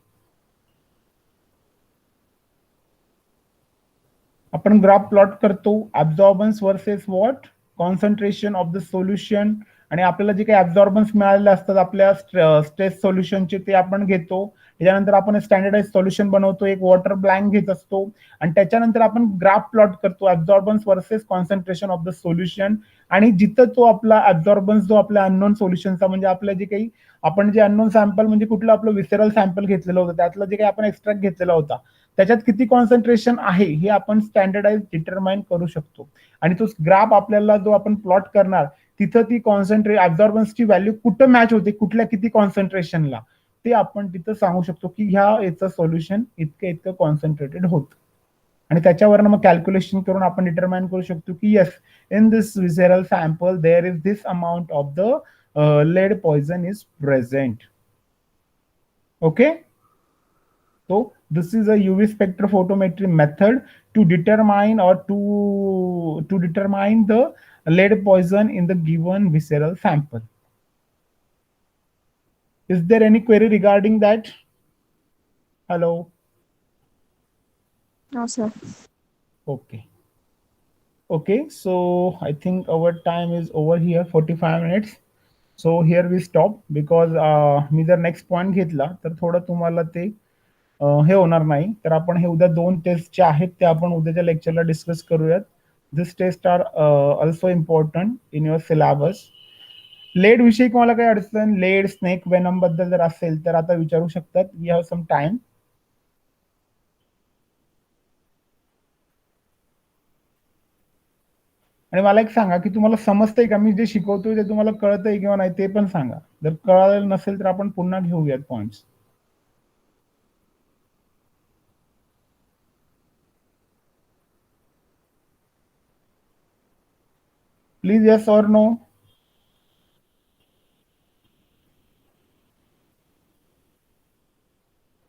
आपण ग्राफ प्लॉट करतो, absorbance versus what, concentration of the solution. आणि आपल्याला जे काही ऍब्झॉर्बन्स मिळालेले असतात आपल्या स्ट्रेस सोल्युशनचे ते आपण घेतो. त्याच्यानंतर आपण स्टँडर्डाइज सोल्युशन बनवतो, एक वॉटर ब्लँक घेत असतो आणि त्याच्यानंतर आपण ग्राफ प्लॉट करतो absorbance versus concentration of the solution. आणि जिथं तो आपला ऍब्झॉर्बन्स जो आपल्या अननोन सोल्युशनचा म्हणजे आपल्या जे काही आपण जे अननोन सॅम्पल म्हणजे कुठलं आपलं विसेरल सॅम्पल घेतलेलं होतं त्यातलं जे काही आपण एक्स्ट्रॅक्ट घेतलेला होता त्याच्यात किती कॉन्सन्ट्रेशन आहे हे आपण स्टँडर्डाइज डिटरमाइन करू शकतो. आणि तो ग्राफ आपल्याला जो आपण प्लॉट करणार तिथं ती ऍब्झॉर्बन्सची व्हॅल्यू कुठं मॅच होते, कुठल्या किती कॉन्सन्ट्रेशनला, ते आपण तिथं सांगू शकतो की ह्या याचं सोल्युशन इतकं कॉन्सन्ट्रेटेड होतं. आणि त्याच्यावरनं मग कॅल्क्युलेशन करून आपण डिटरमाइन करू शकतो की yes, in this visceral sample there is this amount of the lead poison is present. Okay, so this is a UV spectrophotometry method to determine or to determine the lead poison in the given visceral sample. Is there any query regarding that? Hello. No, sir. Okay. Okay, so I think our time is over here, 45 minutes. So here we stop because मी जर नेक्स्ट पॉईंट घेतला तर थोडं तुम्हाला ते हे होणार नाही. तर आपण हे उद्या 2 टेस्ट जे आहेत ते आपण उद्याच्या लेक्चरला डिस्कस करूयात. This test are also important in your syllabus. Lead विषयी तुम्हाला काही अडचण, लेड, स्नेक वेनम बद्दल जर असेल तर आता विचारू शकतात. We have some time. आणि मला एक सांगा की तुम्हाला समजतंय का मी जे शिकवतोय ते तुम्हाला कळतंय किंवा नाही ते पण सांगा. जर कळालेलं नसेल तर आपण पुन्हा घेऊयात पॉइंट्स. प्लीज येस और नो.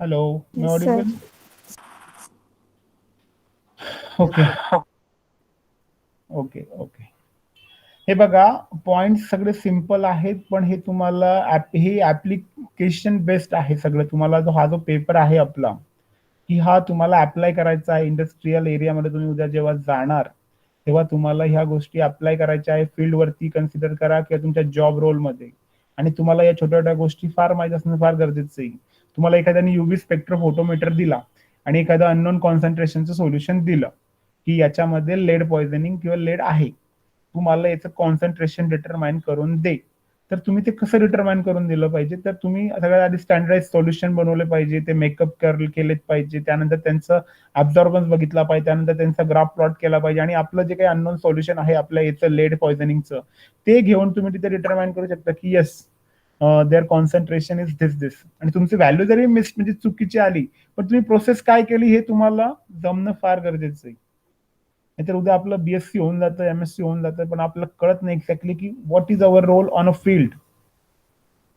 हॅलो, मी Yes, sir. Audible? Okay okay okay. हे बघा, पॉइंट सगळे सिंपल आहेत, पण हे तुम्हाला हे ऍप्लिकेशन बेस्ड आहे सगळं. तुम्हाला हा जो पेपर आहे आपला, की हा तुम्हाला अप्लाय करायचा आहे इंडस्ट्रियल एरियामध्ये. तुम्ही उद्या जेव्हा जाणार तेव्हा तुम्हाला ह्या गोष्टी अप्लाय करायच्या आहे. फील्डवरती कन्सिडर करा किंवा तुमच्या जॉब रोलमध्ये. आणि तुम्हाला या छोट्या छोट्या गोष्टी फार माहीत असणं फार गरजेचं आहे. तुम्हाला एखाद्याने युव्ही स्पेक्ट्रम फोटोमीटर दिला आणि एखादं अननोन कॉन्सन्ट्रेशनचं सोल्युशन दिलं की याच्यामध्ये लेड पॉइझनिंग किंवा लेड आहे, तुम्हाला याचं कॉन्सन्ट्रेशन डिटरमाइन करून दे. तर तुम्ही ते कसं डिटरमाइन करून दिलं पाहिजे, तर तुम्ही सगळ्यात आधी स्टँडर्डाइज सोल्युशन बनवले पाहिजे, ते मेकअप केलेत पाहिजे, त्यानंतर त्यांचं ऍब्झॉर्बन्स बघितला पाहिजे, त्यानंतर त्यांचा ग्राफ प्लॉट केला पाहिजे आणि आपलं जे काही अननोन सोल्युशन आहे आपल्या याचं लेड पॉइझनिंगचं, ते घेऊन तुम्ही तिथे डिटरमाइन करू शकता की येस देअर कॉन्सन्ट्रेशन इज दिस. आणि तुमची व्हॅल्यू जरी म्हणजे चुकीची आली, पण तुम्ही प्रोसेस काय केली हे तुम्हाला जमणं फार गरजेचं आहे. नाहीतर उद्या आपलं बीएससी होऊन जातं, एमएससी होऊन जातं, पण आपल्याला कळत नाही एक्झॅक्टली की what is our roll on a field.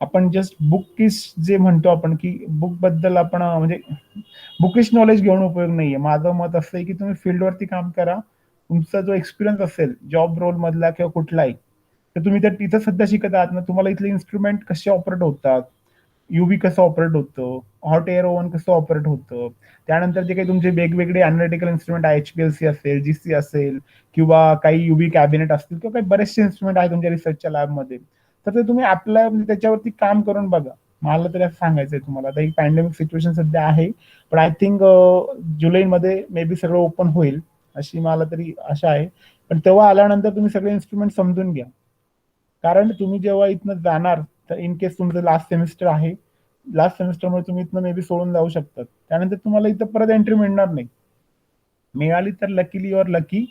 आपण जस्ट बुकिश जे म्हणतो आपण की बुक बद्दल आपण म्हणजे बुकिश नॉलेज घेऊन उपयोग नाहीये. माझं मत असं आहे की तुम्ही फील्डवरती काम करा. तुमचा जो एक्सपिरियन्स असेल जॉब रोल मधला किंवा कुठलाही, तर तुम्ही तर तिथं सध्या शिकत आहात ना, तुम्हाला इथले इन्स्ट्रुमेंट कसे ऑपरेट होतात, युव्ही कसं ऑपरेट होतं, हॉट एअर ओव्हन कसं ऑपरेट होतं, त्यानंतर जे काही तुमचे वेगवेगळे अनालिटिकल इन्स्ट्रुमेंट आहे, एचपीएलसी असेल, जीसी असेल किंवा काही युव्ही कॅबिनेट असतील किंवा काही बरेचसे इन्स्ट्रुमेंट आहे तुमच्या रिसर्चच्या लॅबमध्ये, तर ते तुम्ही अप्लाय त्याच्यावरती काम करून बघा. मला तरी असं सांगायचंय तुम्हाला. आता ही पॅन्डेमिक सिच्युएशन सध्या आहे, पण आय थिंक जुलैमध्ये मे बी सगळं ओपन होईल अशी मला तरी आशा आहे. पण तेव्हा आल्यानंतर तुम्ही सगळे इन्स्ट्रुमेंट समजून घ्या. कारण तुम्ही जेव्हा इथनं जाणार तर इन केस तुमचं लास्ट सेमिस्टर आहे, लास्ट सेमिस्टरमध्ये तुम्ही इथनं मे बी सोडून जाऊ शकतात, त्यानंतर तुम्हाला इथं परत एंट्री मिळणार नाही. मिळाली तर लकीली युअर लकी,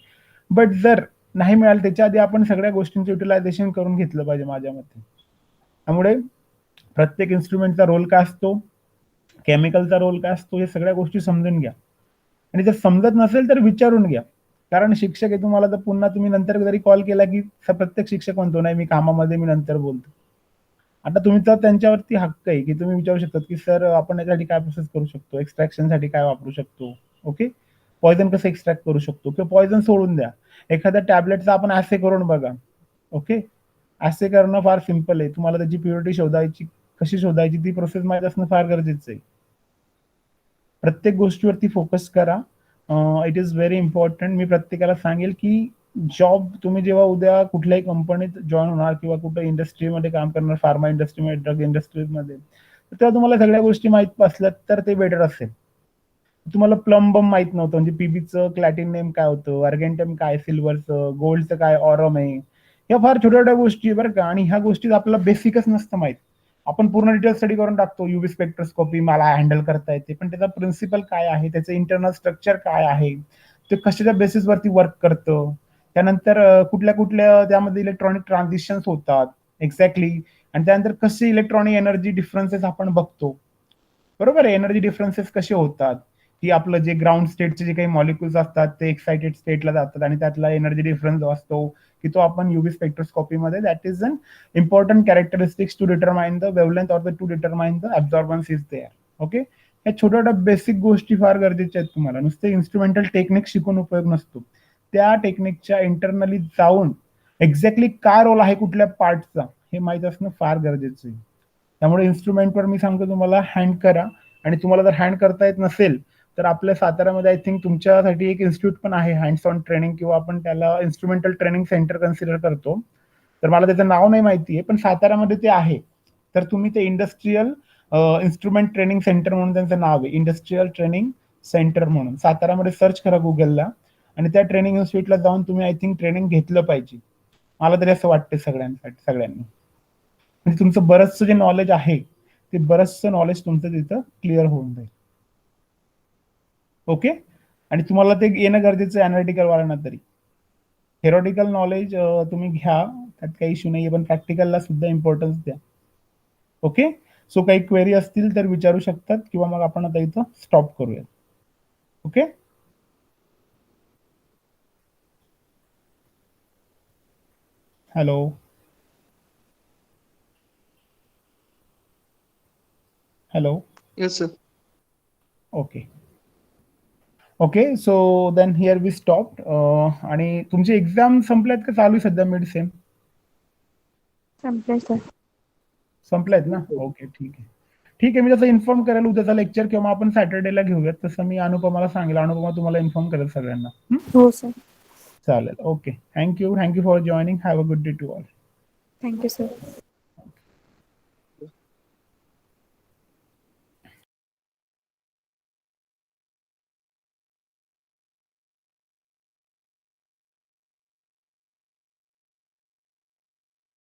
बट जर नाही मिळाली त्याच्या आधी आपण सगळ्या गोष्टींचं युटिलायझेशन करून घेतलं पाहिजे माझ्या मते. त्यामुळे प्रत्येक इन्स्ट्रुमेंटचा रोल काय असतो, केमिकलचा रोल काय असतो, हे सगळ्या गोष्टी समजून घ्या. आणि जर समजत नसेल तर विचारून घ्या. कारण शिक्षक आहे तुम्हाला, तर पुन्हा तुम्ही नंतर जरी कॉल केला की प्रत्येक शिक्षक म्हणतो नाही मी कामामध्ये मी नंतर बोलतो. आता तुमचा त्यांच्यावरती हक्क आहे की तुम्ही विचारू शकतात की सर आपण यासाठी काय प्रोसेस करू शकतो, एक्स्ट्रॅक्शनसाठी काय वापरू शकतो, ओके, पॉइझन कसं एक्स्ट्रॅक्ट करू शकतो किंवा पॉइझन सोडून द्या, एखाद्या टॅबलेटचा आपण ऍसे करून बघा. ओके, ऍसे करणं फार सिम्पल आहे. तुम्हाला त्याची प्युरिटी शोधायची, कशी शोधायची ती प्रोसेस माहीत असणं फार गरजेचं आहे. प्रत्येक गोष्टीवरती फोकस करा. It is very important. मी प्रत्येकाला सांगेल की जॉब तुम्ही जेव्हा उद्या कुठल्याही कंपनीत जॉईन होणार किंवा कुठं इंडस्ट्रीमध्ये काम करणार, फार्मा इंडस्ट्रीमध्ये, ड्रग इंडस्ट्रीमध्ये, तेव्हा तुम्हाला सगळ्या गोष्टी माहीत असल्या तर ते बेटर असेल. तुम्हाला प्लंबम माहित नव्हतं म्हणजे पीबीचं क्लॅटिन नेम काय होतं, अर्गेंटम काय, सिल्वरचं, गोल्डचं काय, ऑरम आहे, या फार छोट्या छोट्या गोष्टी बरं का. आणि ह्या गोष्टी आपल्याला बेसिकच नसतं माहित. आपण पूर्ण डिटेल स्टडी करून टाकतो, युव्ही स्पेक्ट्रोस्कोपी मला हँडल करता येते, पण त्याचा प्रिन्सिपल काय आहे, त्याचं इंटरनल स्ट्रक्चर काय आहे, ते कशाच्या बेसिसवरती वर्क करतं, त्यानंतर कुठल्या कुठल्या त्यामध्ये इलेक्ट्रॉनिक ट्रान्झिशन्स होतात एक्झॅक्टली, आणि त्यानंतर कसे इलेक्ट्रॉनिक एनर्जी डिफरन्सेस आपण बघतो. बरोबर आहे, एनर्जी डिफरन्सेस कसे होतात, की आपलं जे ग्राउंड स्टेटचे जे काही मॉलिक्युल्स असतात ते एक्साइटेड स्टेटला जातात आणि त्यातला एनर्जी डिफरन्स जो असतो की तो आपण युव्ही स्पेक्ट्रोस्कोपीमध्ये, that is an important characteristics to determine the wavelength or to determine the absorbance is there. Okay, या छोट्या छोट्या बेसिक गोष्टी फार गरजेच्या आहेत. तुम्हाला नुसते इन्स्ट्रुमेंटल टेक्निक शिकून उपयोग नसतो, त्या टेक्निकच्या इंटरनली जाऊन एक्झॅक्टली काय रोल आहे कुठल्या पार्टचा हे माहीत असणं फार गरजेचं आहे. त्यामुळे इन्स्ट्रुमेंटवर मी सांगतो तुम्हाला हँड करा. आणि तुम्हाला जर हँड करता येत नसेल तर आपल्या साताऱ्यामध्ये आय थिंक तुमच्यासाठी एक इन्स्टिट्यूट पण आहे हँड्स ऑन ट्रेनिंग, किंवा आपण त्याला इन्स्ट्रुमेंटल ट्रेनिंग सेंटर कन्सिडर करतो. तर मला त्याचं नाव नाही माहिती आहे, पण साताऱ्यामध्ये ते आहे. तर तुम्ही ते इंडस्ट्रीयल इन्स्ट्रुमेंट ट्रेनिंग सेंटर म्हणून त्यांचं नाव आहे, इंडस्ट्रीयल ट्रेनिंग सेंटर म्हणून. साताऱ्यामध्ये सर्च करा गुगलला, आणि त्या ट्रेनिंग इन्स्टिट्यूटला जाऊन तुम्ही आय थिंक ट्रेनिंग घेतलं पाहिजे. मला तरी असं वाटतं सगळ्यांनी. म्हणजे तुमचं बरंचसं जे नॉलेज आहे ते बरंचसं नॉलेज तुमचं तिथं क्लिअर होऊन जाईल. ओके. आणि तुम्हाला ते येणं गरजेचं आहे अनालिटिकल वाल्यांना तरी. थेरॉटिकल नॉलेज तुम्ही घ्या, त्यात काही इश्यू नाहीये, पण प्रॅक्टिकलला सुद्धा इम्पॉर्टन्स द्या. ओके. सो काही क्वेरी असतील तर विचारू शकतात, किंवा मग आपण आता इथं स्टॉप करूया. Okay. Hello. Hello. Yes sir. Okay. Okay. So then here we stop. आणि तुमचे एक्झाम संपल्यात का चालू आहे सध्या मिड सेम? संपले सर. संपल्यात ना? ओके, ठीक आहे. ठीक आहे, मी तसं इन्फॉर्म करेल उद्याचा लेक्चर, किंवा आपण सॅटर्डेला घेऊयात. तसं मी अनुपमाला सांगेल, अनुपमा तुम्हाला इन्फॉर्म करेल सगळ्यांना. हो सर. चालेल. Okay. Thank you for joining. Have a good day to all. Thank you sir.